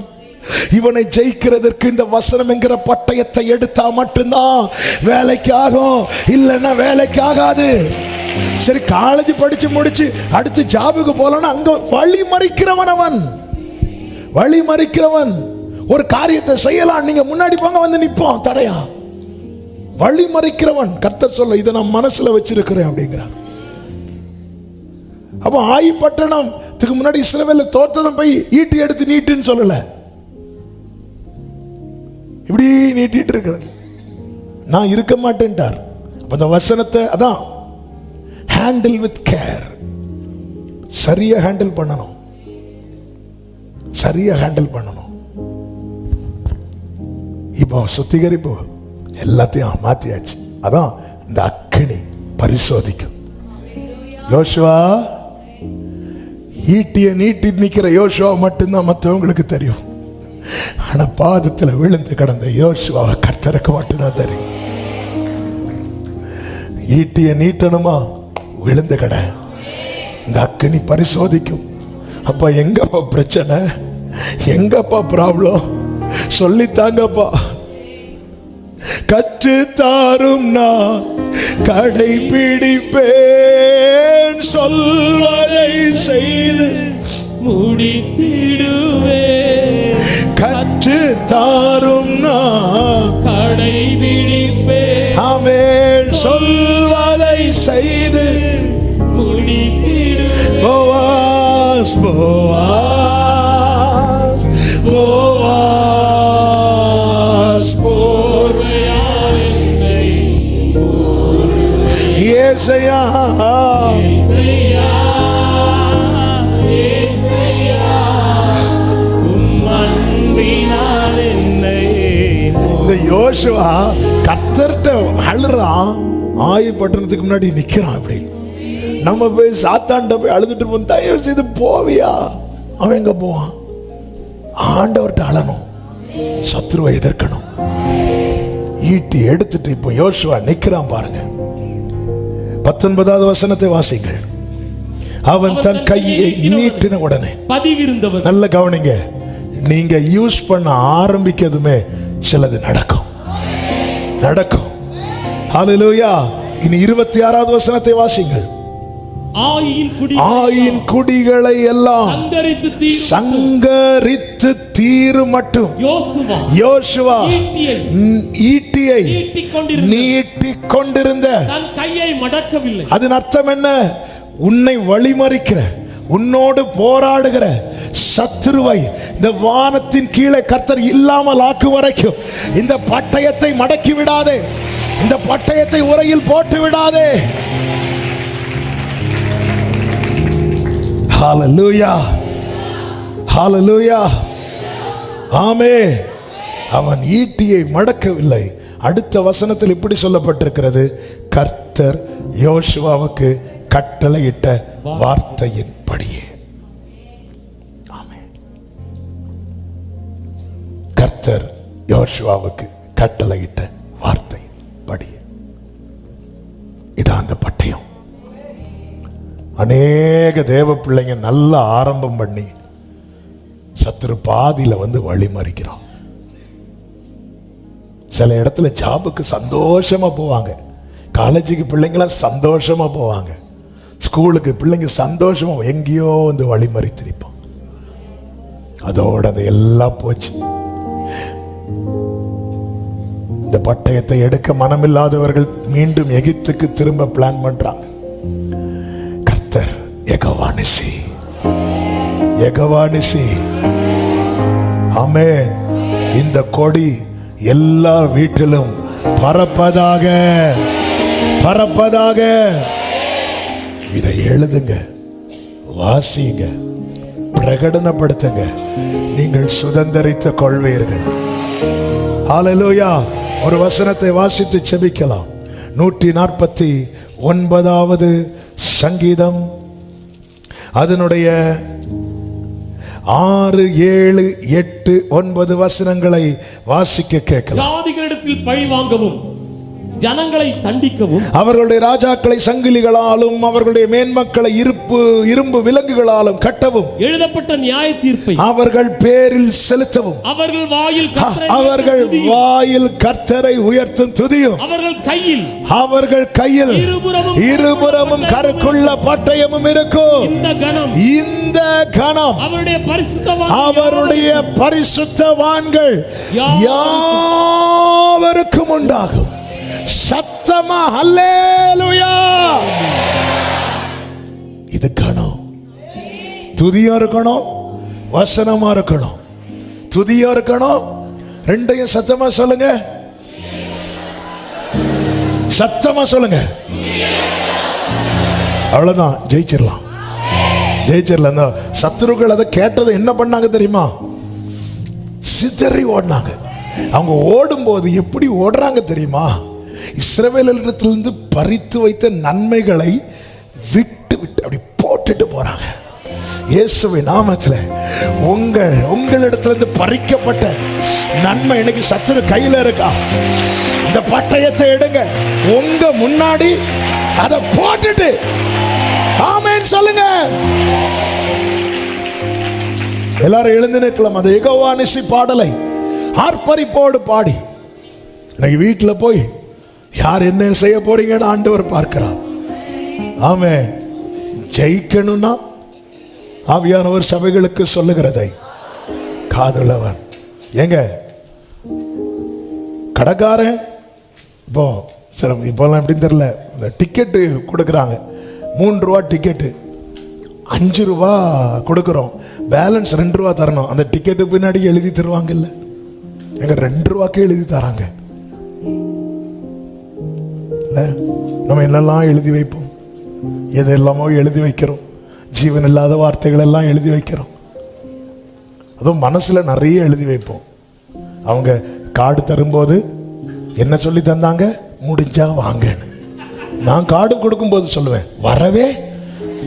இவனை ஜெயிக்கிறதற்கு இந்த வசனம் என்கிற பட்டயத்தை எடுத்தா மட்டும்தான் வேலைக்கு ஆகும், இல்லைன்னா வேலைக்கு ஆகாது. சரி, காலேஜ் படிச்சு முடிச்சு அடுத்து ஜாபுக்கு போலன்னா அங்க வழி மறிக்கிறவன். அவன் வழி மறிக்கிறவன். ஒரு காரியத்தை செய்யலாம், நீங்க முன்னாடி போங்க, வந்து நிற்போம் தடையா. வழி மறிக்கிறவன். கர்த்தர் சொல்ல, இதை நான் மனசுல வச்சிருக்கிறேன் அப்படிங்கிறான். அப்போ ஆயி பட்டணத்துக்கு முன்னாடி இஸ்ரவேல் தோத்ததும் போய் ஈட்டி எடுத்து நீட்டுன்னு சொல்லல, இப்படி நீட்டிட்டு இருக்கிறது. நான் இருக்க மாட்டேன்ட்டார். அப்ப அந்த வசனத்தை அதான் ஹேண்டில் வித் கேர், சரியா ஹேண்டில் பண்ணணும், சரியா ஹேண்டில் பண்ணணும். இப்போ சுத்திகரிப்பு எல்லாத்தையும் மாத்தியாச்சு. அதான் இந்த அக்கினி பரிசோதிக்கும். யோசுவா ஈட்டிய நீட்டி நிக்கிற யோசுவா மட்டும்தான் மற்றவங்களுக்கு தெரியும். ஆனா பாதத்துல விழுந்து கிடந்த யோசுவாவை கர்த்தருக்கு மட்டும்தான் தெரியும். ஈட்டிய நீட்டணுமா, விழுந்து கிட. இந்த அக்கினி பரிசோதிக்கும். அப்பா எங்கப்பா பிரச்சனை, எங்கப்பா ப்ராப்ளம் சொல்லித்தாங்கப்பா. கற்று தாரும் நான் கடைபிடிப்பேன், சொல்வதை செய்து முடித்திடுவேன். கற்று தாரும் நான் கடைபிடிப்பேன். ஆமென். சொல்வதை செய்து முடித்திடுவேன். போவாஸ் போவாஸ் போவாஸ் போர்வையால் என்னை ஏசையா இசையா, இசையா, உம் அன்பினால் என்னை இந்த யோசுவா கர்த்தர்ட்ட அழுறான். ஆயி பட்டணத்துக்கு முன்னாடி நிக்கிறான். அப்படி நம்ம போய் சாத்தாண்ட போய் அழுதுட்டு போய் தயவு செய்து போவியா, அவன் எங்க போவான்? ஆண்டவர்கிட்ட அழணும், சத்ருவை எதிர்க்கணும். ஈட்டி எடுத்துட்டு இப்போ யோசுவா நிக்கிறான் பாருங்க. 19வது வசனத்தை வாசிங்கள். அவன் தன் கையை நீட்டின உடனே, பதிவிருந்தவர், நல்ல கவனிங்க, நீங்க யூஸ் பண்ண ஆரம்பிக்கிறதுமே சிலது நடக்கும் நடக்கும். ஹல்லேலூயா. இனி 26வது வசனத்தை வாசிங்கள். ஆயின் குடிகளை எல்லாம் சங்கரித்து தீரு மட்டும் யோசுவா ஈட்டியை நீட்டிக் கொண்டிருந்த கையை மடக்கவில்லை. அதன் அர்த்தம் என்ன? உன்னை வழிமறிக்கிற, உன்னோடு போராடுகிற சத்துருவை இந்த வானத்தின் கீழே கர்த்தர் இல்லாமல் ஆக்கு வரைக்கும் இந்த பட்டயத்தை மடக்கி விடாதே, இந்த பட்டயத்தை உரையில் போட்டு விடாதே. ஹல்லேலூயா, ஹல்லேலூயா, ஆமென். அவன் ஈட்டியை மடக்கவில்லை. அடுத்த வசனத்தில் இப்படி சொல்லப்பட்டிருக்கிறது, கர்த்தர் யோசுவாவுக்கு கட்டளையிட்ட வார்த்தையின் படியே. ஆமென். கர்த்தர் யோசுவாவுக்கு கட்டளையிட்ட வார்த்தை படியே. இதான் அந்த பட்டயம். அநேக தேவ பிள்ளைங்க நல்ல ஆரம்பம் பண்ணி சத்துரு பாதியில வந்து வழிமறிக்கிறான். சில இடத்துல ஜாபுக்கு சந்தோஷமா போவாங்க, காலேஜுக்கு பிள்ளைங்களாம் சந்தோஷமா போவாங்க, ஸ்கூலுக்கு பிள்ளைங்க சந்தோஷமா எங்கேயோ வந்து வழிமறித்திருப்பான். அதோட அது எல்லாம் போச்சு. இந்த பட்டயத்தை எடுக்க மனமில்லாதவர்கள் மீண்டும் எகிப்துக்கு திரும்ப பிளான் பண்றாங்க. கர்த்தர் யெகோவானிசி, யெகோவானிசி. ஆமென். இந்த கொடி எல்லா வீட்டிலும் பறப்பதாக, பறப்பதாக. இதை எழுதுங்க, வாசிங்க, பிரகடனப்படுத்துங்க. நீங்கள் சுதந்தரித்துக் கொள்வீர்கள். ஹல்லேலூயா. ஒரு வசனத்தை வாசித்து செபிக்கலாம். 149வது சங்கீதம், அதனுடைய 6, 7, 8, 9 வசனங்களை வாசிக்க கேட்கலாம். ஜாதிகளிடத்தில் பழி வாங்கவும், ஜனங்களை தண்டிக்கவும், அவர்களுடைய ராஜாக்களை சங்கிலிகளாலும் அவர்களுடைய மேன்மக்களை இரும்பு விலங்குகளாலும் கட்டவும், எழுதப்பட்ட நியாய தீர்ப்பை அவர்கள் பேரில் செலுத்தவும், அவர்கள் வாயில் கர்த்தரை உயர்த்தும் துதியும், அவர்கள் கையில் இருபுறமும் கருக்குள்ள பட்டயமும் இருக்கும். இந்த கணம் அவருடைய பரிசுத்தவான்கள் யாவருக்கும் உண்டாகும். சத்தமா ஹல்லேலூயா. இது கணம். துதியா இருக்கணும், வசனமா இருக்கணும். துதியா இருக்கணும். ரெண்டையும் சத்தமா சொல்லுங்க, சத்தமா சொல்லுங்க. அவ்வளவுதான், ஜெயிச்சிடலாம், ஜெயிச்சிடலாம். சத்துருக்கள் அதை கேட்டதை என்ன பண்ணாங்க தெரியுமா? சிதறி ஓடினாங்க. அவங்க ஓடும்போது எப்படி ஓடுறாங்க தெரியுமா? இஸ்ரவேலிடத்திலிருந்து பறித்து வைத்த நன்மைகளை விட்டு விட்டு அப்படி போட்டுட்டு போறாங்க. இயேசுவின் நாமத்துல உங்களிடத்திலிருந்து பறிக்கப்பட்ட நன்மை இன்னைக்கு சத்துரு கையில இருக்கா? இந்த பட்டயத்தை எடுங்க, உங்க முன்னாடி அதை போட்டுட்டு ஆமென் சொல்லுங்க. எல்லாரும் எழுந்து நிற்கலாம். அந்த யெகோவா நிசி பாடலை ஆர்ப்பரிப்போடு பாடி இன்னைக்கு வீட்டில் போய் யார் என்ன செய்ய போறீங்கன்னு ஆண்டவர் பார்க்கிறார். ஆமென். ஜெயிக்கணும்னா ஆவியானவர் சபைகளுக்கு சொல்லுகிறதை காதுள்ளவன். ஏங்க கடைக்காரன் இப்போ சரி, இப்போல்லாம் எப்படின்னு தெரியல, இந்த டிக்கெட்டு கொடுக்குறாங்க. 3 ரூபா டிக்கெட்டு 5 ரூபா கொடுக்குறோம், பேலன்ஸ் 2 ரூபா தரணும். அந்த டிக்கெட்டு பின்னாடி எழுதி தருவாங்கல்ல, எங்க 2 ரூபாய்க்கு எழுதி தராங்க. இல்லை நம்ம என்னெல்லாம் எழுதி வைப்போம், எதெல்லாமோ எழுதி வைக்கிறோம், ஜீவன் இல்லாத வார்த்தைகள் எல்லாம் எழுதி வைக்கிறோம். அதுவும் மனசில் நிறைய எழுதி வைப்போம். அவங்க கார்டு தரும்போது என்ன சொல்லி தந்தாங்க? முடிஞ்சா வாங்கன்னு. நான் கார்டு கொடுக்கும்போது சொல்லுவேன் வரவே.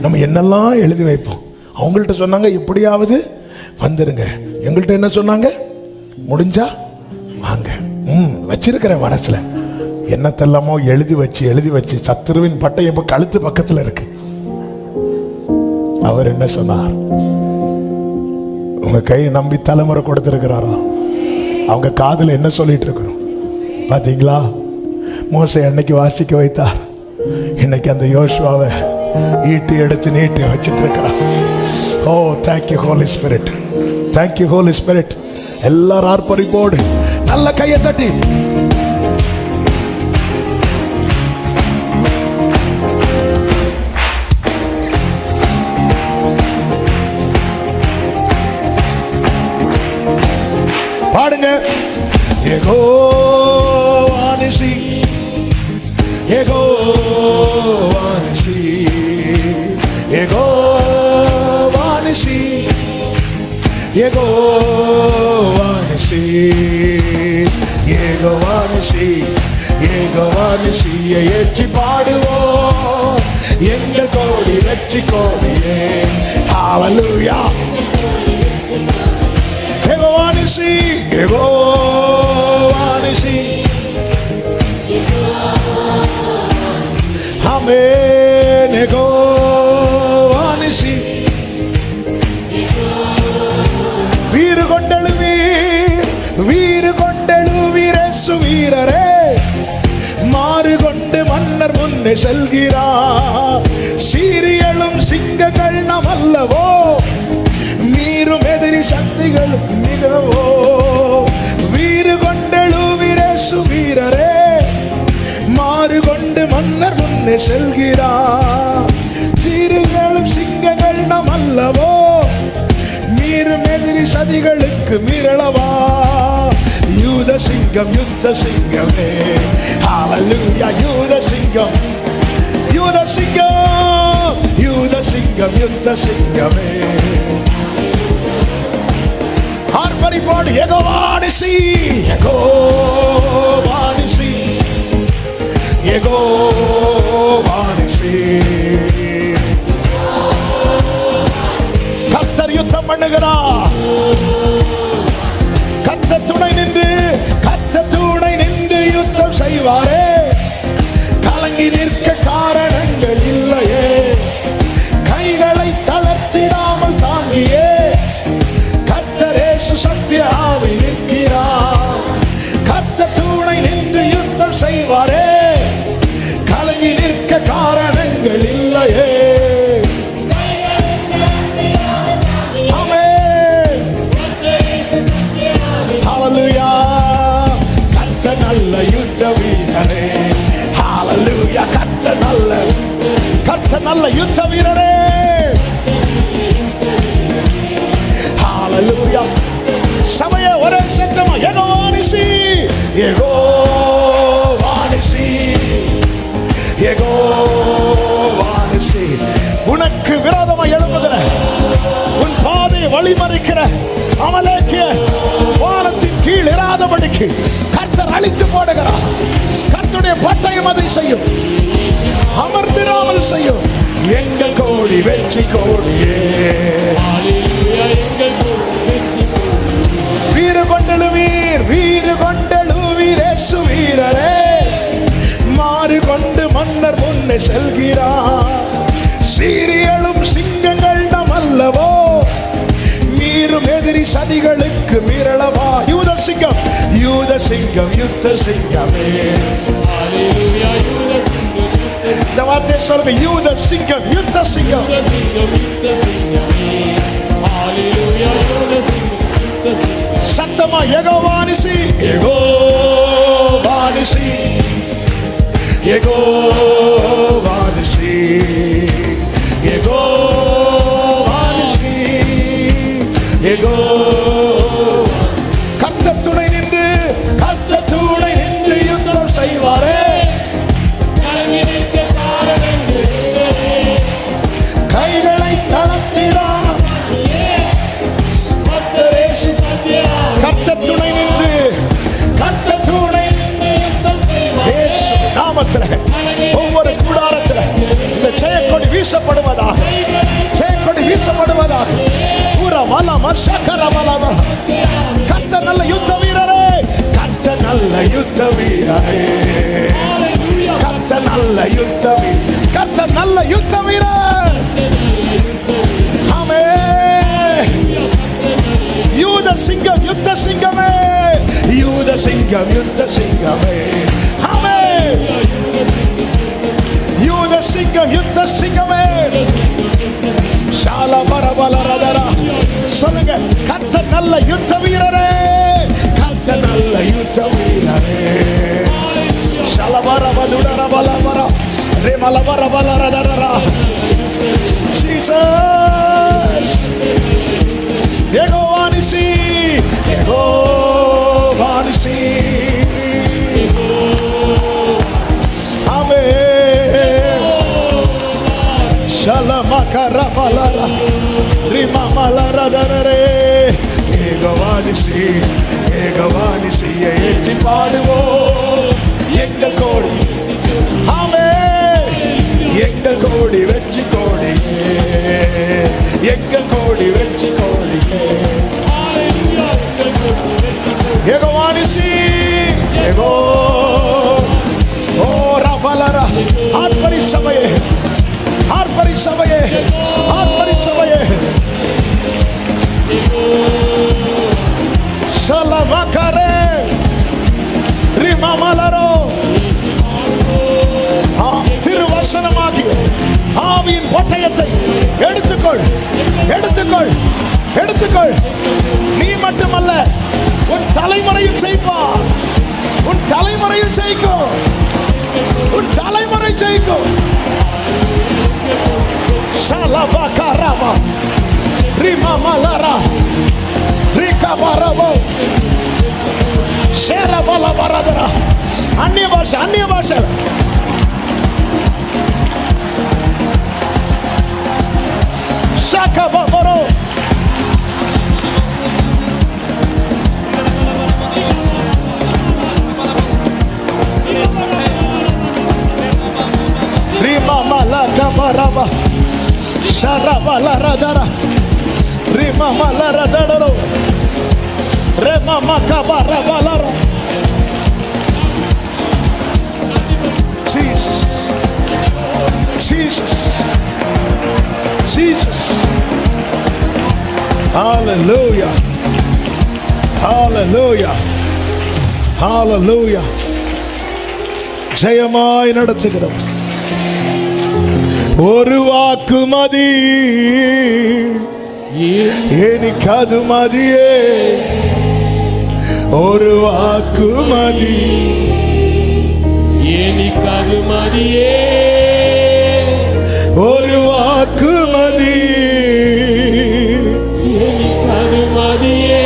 நம்ம என்னெல்லாம் எழுதி வைப்போம். அவங்கள்ட்ட சொன்னாங்க எப்படியாவது வந்துருங்க, எங்கள்கிட்ட என்ன சொன்னாங்க? முடிஞ்சா வாங்க. வச்சிருக்கிறேன் மனசுல என்னத்தெல்லாமோ எழுதி வச்சு சத்துருவின் பட்டை இப்ப கழுத்து பக்கத்துல இருக்கு. அவர் என்ன சொன்னார்? உங்க கையை நம்பி தலைமுறை கொடுத்திருக்கிறாரா? அவங்க காதுல என்ன சொல்லிட்டு இருக்கிறோம் பாத்தீங்களா? மோசே அன்னைக்கு வாசிக்க வைத்தார், இன்னைக்கு அந்த யோசுவாவை ஈட்டி எடுத்து நீட்டி வச்சிட்டு இருக்கிறார். Oh thank you holy spirit, thank you holy spirit. எல்லாரும் ஆர்ப்பரிப்போடு நல்ல கையை தட்டி பாடுங்க. யெகோவா நிசி, யெகோவா நிசி, யெகோவா நிசி, யெகோவா நிசி, யெகோவா நிசி, யெகோவா நிசியை ஏற்றி பாடுவோம் எங்கள் கோடி வெற்றி கோடியே. ஹல்லேலூயா. யெகோவா நிசி, யெகோவா நிசி, ஆமென். யெகோவா நிசி, வீறு கொண்டெழுவீர், வீறு கொண்டெழுவீர் இயேசு வீரரே. மாறு கொண்டு மன்னர் முன்னே செல்கிறார். சீரியலும் சிங்கங்கள் நாம் அல்லவோ, மீறும் எதிரி சக்திகள் மிகவோ. வீறு கொண்டெழுவீர் இயேசு வீரரே, மாறு கொண்டு மன்னர் முன்னே செல்கிறார். சீரியலும் சிங்கங்கள் நாம் அல்லவோ, மீறும் எதிரி சதிகளுக்கு மீறளவா. யூத சிங்கம் யுத்த சிங்கமே, ஹல்லேலூயா. யூத சிங்கம், யூத சிங்கம், யூத சிங்கம் யுத்த சிங்கமே. ஆர்ப்பரிப்போடு யெகோவா நிசி, யெகோவா நிசி, யெகோவா நிசி. கர்த்தர் யுத்தம் பண்ணுகிறார். கர்த்தர் துணை நின்று, கர்த்தர் துணை நின்று யுத்தம் செய்வாரே. கலங்கி நிற்க காரணங்கள் இல்லையே, கைகளை தளர்த்திடாமல் தாங்கியே கர்த்தர் இயேசு சத்திய ஆவி நிற்கிறார். கர்த்தர் துணை நின்று யுத்தம் செய்வாரே. கலங்கி நிற்க காரணங்கள் இல்லையே. ஹல்லேலூயா. கர்த்தர் நல்ல யுத்த வீரரே. ஹல்லேலூயா. கர்த்தர் நல்ல யுத்த வீரரே. ஹல்லேலூயா. சபையே ஒரே சத்தமா யெகோவா நிசி, யெகோவா நிசி, யெகோவா நிசி. உனக்கு விரோதமாக எழும்புகிற, உன் பாதையை வழிமறிக்கிற அமலேக்கிய வானத்தின் கீழ் இராதபடிக்கு கர்த்தர் அழித்து போடுகிறார். கர்த்தருடைய பட்டயம் அதை செய்யும், அமர்ந்திராமல் செய்யும். எங்கள் கோடி வெற்றி கோடியே. வீறு கொண்டெழுவீர், வீறு கொண்டெழுவீர் இயேசு வீரரே. மாறு கொண்டு மன்னர் முன்னே செல்கிறார். சீரியலும் சிங்கங்கள் நம் அல்லவோ, மீறும் எதிரி சதிகளுக்கு மீறளவா. யூத சிங்கம், யூத சிங்கம், யுத்த சிங்கமே. இந்த வார்த்தை சொல்லுங்க, யூத சிங்கம், யுத்த சிங்கம். சத்தமா யெகோவா நிசி, யெகோவா நிசி, யெகோவா நிசி, யெகோவா நிசி, யெகோவா. கர்த்தர் துணை நின்று, கர்த்தர் துணை நின்று யுத்தம் செய்வாரே. கைகளை தளர்த்திடாம கர்த்தர் துணை நின்று, கர்த்தர் துணை இயேசு நாமத்தில் ஒவ்வொரு கூடாரத்தில் இந்த ஜெயக்கொடி வீசப்படுவதாக, ஜெயக்கொடி வீசப்படுவதாக. கர்த்தர் நல்ல யுத்த வீரரே, கர்த்தர் நல்ல யுத்த வீரரே, கர்த்தர் நல்ல யுத்த வீரர், கர்த்தர் நல்ல யுத்த வீரர். ஆமென். யூத சிங்கம், யுத்த சிங்கமே, யூத சிங்கம், யுத்த சிங்கமே. ஆமென். யூத சிங்கம், யுத்த சிங்கமே. ஷாலா பரபலரதரா. சொல்லுங்க, கர்த்தர் நல்ல யுத்த வீரரே, கர்த்தர் நல்ல யுத்த வீரரே. ஷலபரபதுடரபலபரா ரேமலபரபலரதரா. ஜீசஸ். யெகோவா நிசி, யெகோவா நிசி. ஆமென். ஷலமகரபலரா ரிமமலரதரே. யெகோவா நிசி, யெகோவா நிசியை ஏற்றி பாடுவோம். எங்கள் கோடி, ஆமென், எங்கள் கோடி வெற்றி கோடியே, எங்கள் கோடி வெற்றி கோடியே. யெகோவா நிசி, யெகோ ஓ ரபலரா. ஆர்ப்பரி சபையே, ஆர்ப்பரி சபையே, ஆர்ப்பரி சபையே. ஷலமகரே ரிமமலரோ. திருவசனமாகி ஆவியின் பட்டயத்தை எடுத்துக்கொள், எடுத்துக்கொள், எடுத்துக்கொள். நீ மட்டுமல்ல, உன் தலைமுறையும் ஜெயிப்பார், உன் தலைமுறையும் ஜெயிக்கும், உன் தலைமுறை ஜெயிக்கும். ஷலபகரபா ரிமமலரா ரிகபரபோ ஷேரபலபரதரா. அந்நிய பாஷை, அந்நிய பாஷை. ஷகபரோ ரிமமலகபரபா ஷரபலரதரா ரிமமலரதரோ ரெமமகபரபலரா. Jesus, Jesus, Jesus. Hallelujah, hallelujah, hallelujah. ஜெயமாய் நடத்துகிறோம். ஒரு வாக்கு மதி, எனக்கு மதியே. ஒரு வாக்கு மதி, எனக்கு மதியே. ஒரு வாக்கு மதி, எனக்கு மதியே.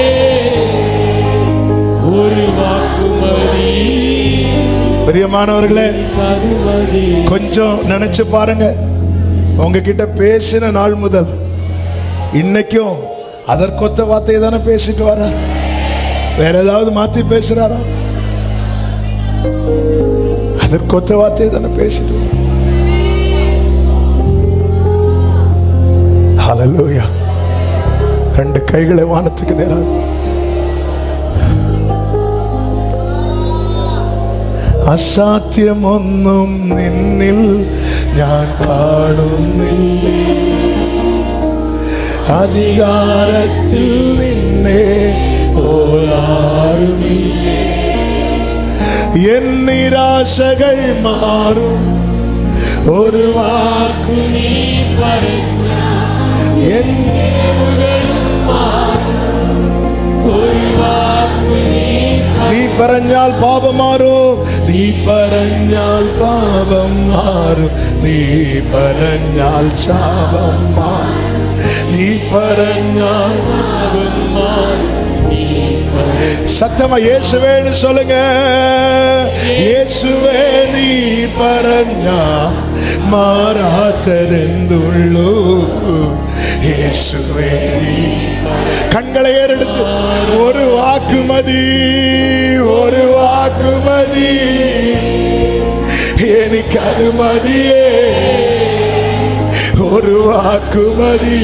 ஒரு வாக்கு மதி. பிரியமானவர்களே, கொஞ்சம் நினைச்சு பாருங்க. உங்ககிட்ட பேசின நாள் முதல் இன்னைக்கும் அதற்கொத்த வார்த்தையை தானே பேசிட்டு வர. வேற ஏதாவது மாத்தி பேசுறாரா? அதற்கொத்த வார்த்தையை தானே பேசிட்டு வர. ஹல்லேலூயா. ரெண்டு கைகளை வானத்துக்கு நேராக. അസാധ്യമൊന്നും നിന്നിൽ ഞാൻ കാണുന്നില്ല, അധികാരത്തിൽ നിന്നെ പോലാരുമില്ല. എൻ നിരാശകൾ മാറും ഒരു വാക്കു നീ പറഞ്ഞാൽ, എൻ നീ പറഞ്ഞാൽ പാപം മാറും, നീ പറഞ്ഞാൽ പാപം മാറും, നീ പറഞ്ഞാൽ ശാപം മാറും, നീ പറഞ്ഞാൽ പാപം മാറും. சத்தமா இயேசுவேன்னு சொல்லுங்க. இயேசுவே நீ പറഞ്ഞാ മാറാത്തതെന്തുള്ളൂ, യേശുവേ നീ. കണ്ണുകളെ ഏറെടുത്ത് ഒരു വാക്ക് മതി, ഒരു വാക്ക് മതി, എനിക്കത് മതിയേ, ഒരു വാക്ക് മതി.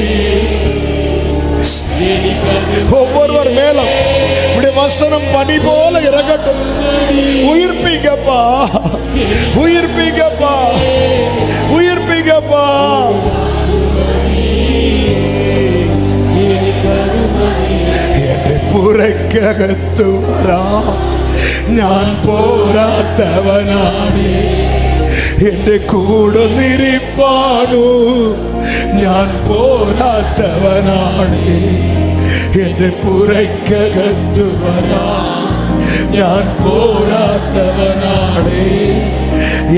ஒவ்வொருவர் மேலும் இப்படி வசனம் பனி போல இறங்கட்டும். உயிர்ப்பீங்கப்பா, உயிர்ப்பீங்கப்பா, உயிர்ப்பீங்கப்பா. എന്റെ പുറക്കകത്തു വരാ, ഞാൻ പോരാത്തവനാണ്, എന്റെ കൂടെ നിരിപ്പാണു, ഞാൻ പോരാത്തവനാണ്, എന്റെ പുറക്കകത്തു വരാ, ഞാൻ പോരാത്തവനാണ്,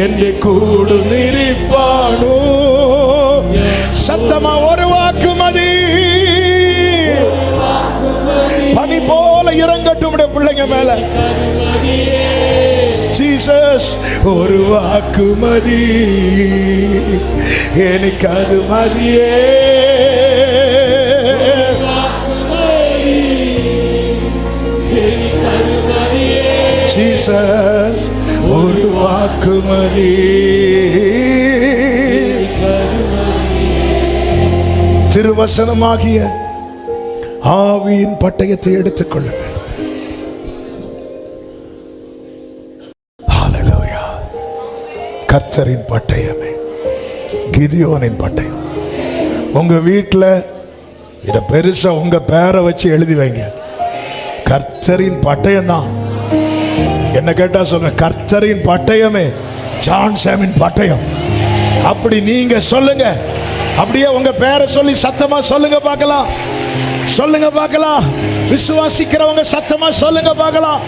എന്റെ കൂടെ നിരിപ്പാണു. സത്തമാ ഒരു വാക്ക് മതി, பனி போல இறங்கட்டும் பிள்ளைங்க மேல. ஜீசஸ் ஒரு வாக்கு மதி, எனக்கு அது மதியே. ஜீசஸ் ஒரு வாக்கு மதி. திருவசனமாகிய ஆவியின் பட்டயத்தை எடுத்துக் கொள்ளுங்கள். ஹல்லேலூயா. கர்த்தரின் பட்டயமே, கிதியோனின் பட்டயம். உங்க வீட்டுல இத பெருசா உங்க பேரை வச்சு எழுதி வைங்க. கர்த்தரின் பட்டயம் தான். என்ன கேட்டா சொல்லுங்க, கர்த்தரின் பட்டயமே, ஜான் சாமின் பட்டயம். அப்படி நீங்க சொல்லுங்க. அப்படியே உங்க பேரை சொல்லி சத்தமா சொல்லுங்க பார்க்கலாம், சொல்லுங்க பார்க்கலாம். விசுவாசிக்கிறவங்க சத்தமா சொல்லுங்க பார்க்கலாம்.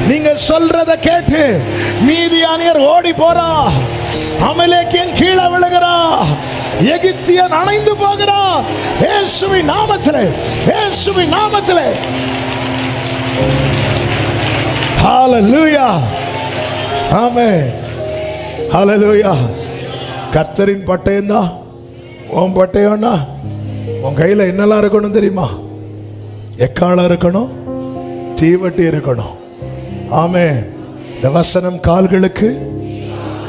நீங்க சொல்றத கேட்டு மீதியானியர் ஓடி போறா, அமலேக்கியன் கீழே விழுகிறா, எகிப்தியன் அணைந்து போகிறா. இயேசுவின் நாமத்திலே, இயேசுவின் நாமத்திலே. ஹல்லேலூயா, ஆமென், ஹல்லேலூயா. கர்த்தரின் பட்டயம் தான் உன் பட்டயம்னா உன் கையில் என்னெல்லாம் இருக்கணும் தெரியுமா? எக்காலம் இருக்கணும், தீவட்டி இருக்கணும். ஆமென். இந்த வசனம் கால்களுக்கு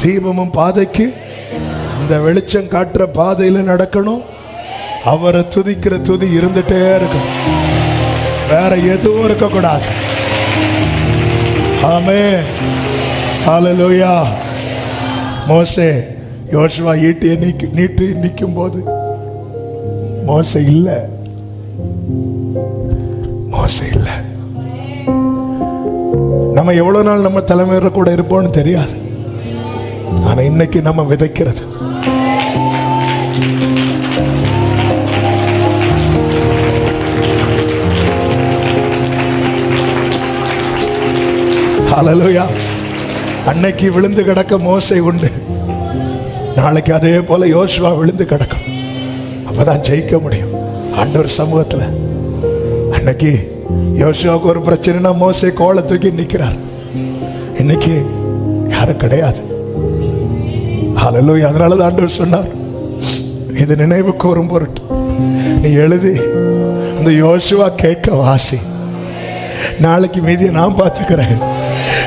தீபமும் பாதைக்கு. இந்த வெளிச்சம் காட்டுற பாதையில் நடக்கணும். அவரை துதிக்கிற துதி இருந்துட்டே இருக்கணும், வேற எதுவும் இருக்கக்கூடாது. ஆமென், ஹல்லேலூயா. மோசே யோசுவா ஈட்டியை நீட்டி நிற்கும் போது மோசே இல்ல, மோசே இல்ல. நம்ம எவ்வளவு நாள் நம்ம தலைமையில கூட இருப்போம்னு தெரியாது. ஆனா இன்னைக்கு நம்ம விதைக்கிறது. ஹல்லேலூயா. அன்னைக்கு விழுந்து கிடக்க மோசே உண்டு, நாளைக்கு அதே போல யோசுவா விழுந்து கிடக்கும். அப்பதான் ஜெயிக்க முடியும் ஆண்டவர் சமூகத்துல. அன்னைக்கு யோசுவாவுக்கு ஒரு பிரச்சனைனா மோசே கோலை தூக்கி நிற்கிறார். இன்னைக்கு யாரும் கிடையாது. ஹல்லேலூயா. அதனாலதான் ஆண்டவர் சொன்னார், இது நினைவு கூறும் பொருட்டு நீ எழுதி அந்த யோசுவா கேட்க வாசி, நாளைக்கு மீதியை நான் பார்த்துக்கிறேன்.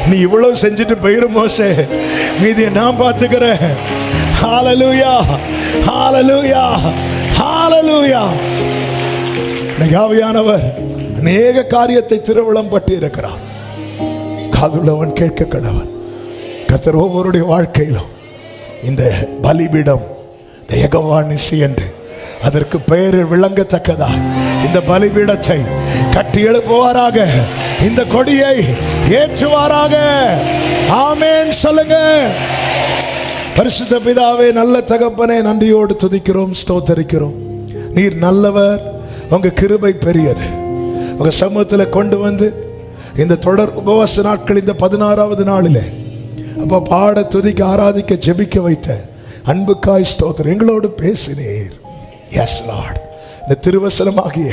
நீ இவ்வளவு செஞ்சுட்டு போயிரு மோசே, மீதியை நான் பார்த்துக்கிறேன். ஹல்லேலூயா, ஹல்லேலூயா, ஹalleluya. ஆவியானவர் அநேக காரியத்தை திருவிழம் பட்டி இருக்கிறார். காதுள்ளவன் கேட்க கடவன். கர்த்தர் ஒவ்வொருடைய வாழ்க்கையிலும் இந்த பலிபீடம் யெகோவானிசி என்று அதற்கு பெயர் விளங்கத்தக்கதா இந்த பலிபீடத்தை கட்டி எழுப்புவாராக, இந்த கொடியை ஏற்றுவாராக. ஆமென் சொல்லுங்க. பரிசுத்த பிதாவே, நல்ல தகப்பனே, நன்றியோடு துதிக்கிறோம், ஸ்தோத்தரிக்கிறோம். நீர் நல்லவர், உங்க கிருபை பெரியது. உங்க சமூகத்தில் கொண்டு வந்து இந்த தொடர் உபவாச நாட்கள் இந்த 16வது நாளிலே அப்ப பாட, துதிக்க, ஆராதிக்க, ஜெபிக்க வைத்த அன்புக்காய் ஸ்தோத்திரம். எங்களோடு பேசினீர். S Lord. இந்த திருவசனமாகிய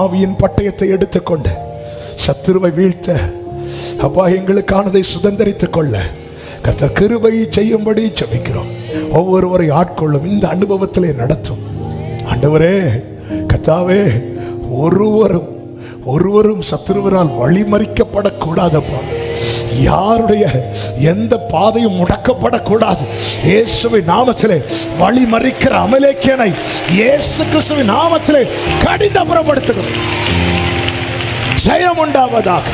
ஆவியின் பட்டயத்தை எடுத்துக்கொண்டு சத்துருவை வீழ்த்த அப்பா எங்களுக்கானதை சுதந்தரித்துக் கொள்ள கர்த்தர் கிருபை செய்யும்படி ஜெபிக்கிறோம். ஒவ்வொருவரை ஆட்கொள்ளும், இந்த அனுபவத்திலே நடத்தும். ஆண்டவரே, கர்த்தாவே, ஒருவரும் சத்துருவரால் வழிமறிக்கப்படக்கூடாதப்பா. யாருடைய எந்த பாதையும் முடக்கப்படக்கூடாது. இயேசுவின் நாமத்திலே வழிமறிக்கிற அமலேக்கியனை இயேசு கிறிஸ்துவின் நாமத்திலே கடிதப்புறப்படுத்துகிறோம். ஜெயம் உண்டாவதாக,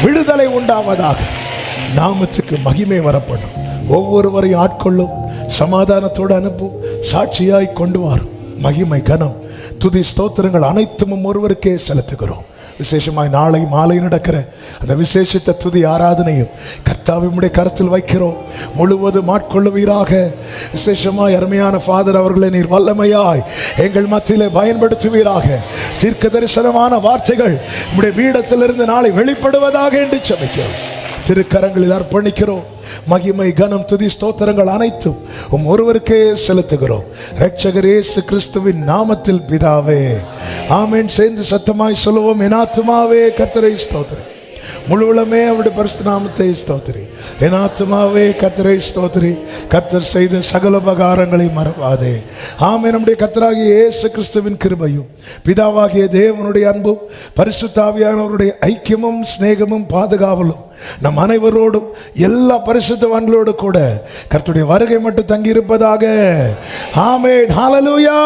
விடுதலை உண்டாவதாக. நாமத்துக்கு மகிமை வரப்படும். ஒவ்வொருவரையும் ஆட்கொள்ளும், சமாதானத்தோடு அனுப்பும், சாட்சியாய் கொண்டு வரும். மகிமை, கனம், துதி, ஸ்தோத்திரங்கள் அனைத்தும் ஒருவருக்கே செலுத்துகிறோம். விசேஷமாய் நாளை மாலை நடக்கிற அந்த விசேஷித்த துதி ஆராதனையும் கர்த்தாவினுடைய கருத்தில் வைக்கிறோம். முழுவதும் ஆட்கொள்ளுவீராக. விசேஷமாய் அருமையான ஃபாதர் அவர்களை நீர் வல்லமையாய் எங்கள் மத்தியிலே பயன்படுத்துவீராக. தீர்க்க தரிசனமான வார்த்தைகள் நம்முடைய பீடத்திலிருந்து நாளை வெளிப்படுவதாக என்று ஜெபிக்கிறோம். திருக்கரங்களில் அர்ப்பணிக்கிறோம். மகிமை, கனம், துதி, ஸ்தோத்திரங்கள் அனைத்தும் ஒருவருக்கே செலுத்துகிறோம். இரட்சகர் இயேசு கிறிஸ்துவின் நாமத்தில் பிதாவே, ஆமென். சேர்ந்து சத்தமாய் சொல்லுவோம். என் ஆத்துமாவே கர்த்தரை ஸ்தோத்திரி, முழு உளமே அவருடைய பரிசுத்த நாமத்தை ஸ்தோத்திரி. என் ஆத்துமாவே கர்த்தரை ஸ்தோத்திரி, கர்த்தர் செய்த சகல உபகாரங்களை மறவாதே. ஆமென். நம்முடைய கர்த்தராகிய இயேசு கிறிஸ்துவின் கிருபையும் பிதாவாகிய தேவனுடைய அன்பும் பரிசுத்த ஆவியானவருடைய ஐக்கியமும் சிநேகமும் பாதுகாவலும் நம் அனைவரோடும் எல்லா பரிசுத்தவான்களோடு கூட கர்த்தருடைய வருகை மட்டும் தங்கி இருப்பதாக. ஆமென். ஹல்லேலூயா.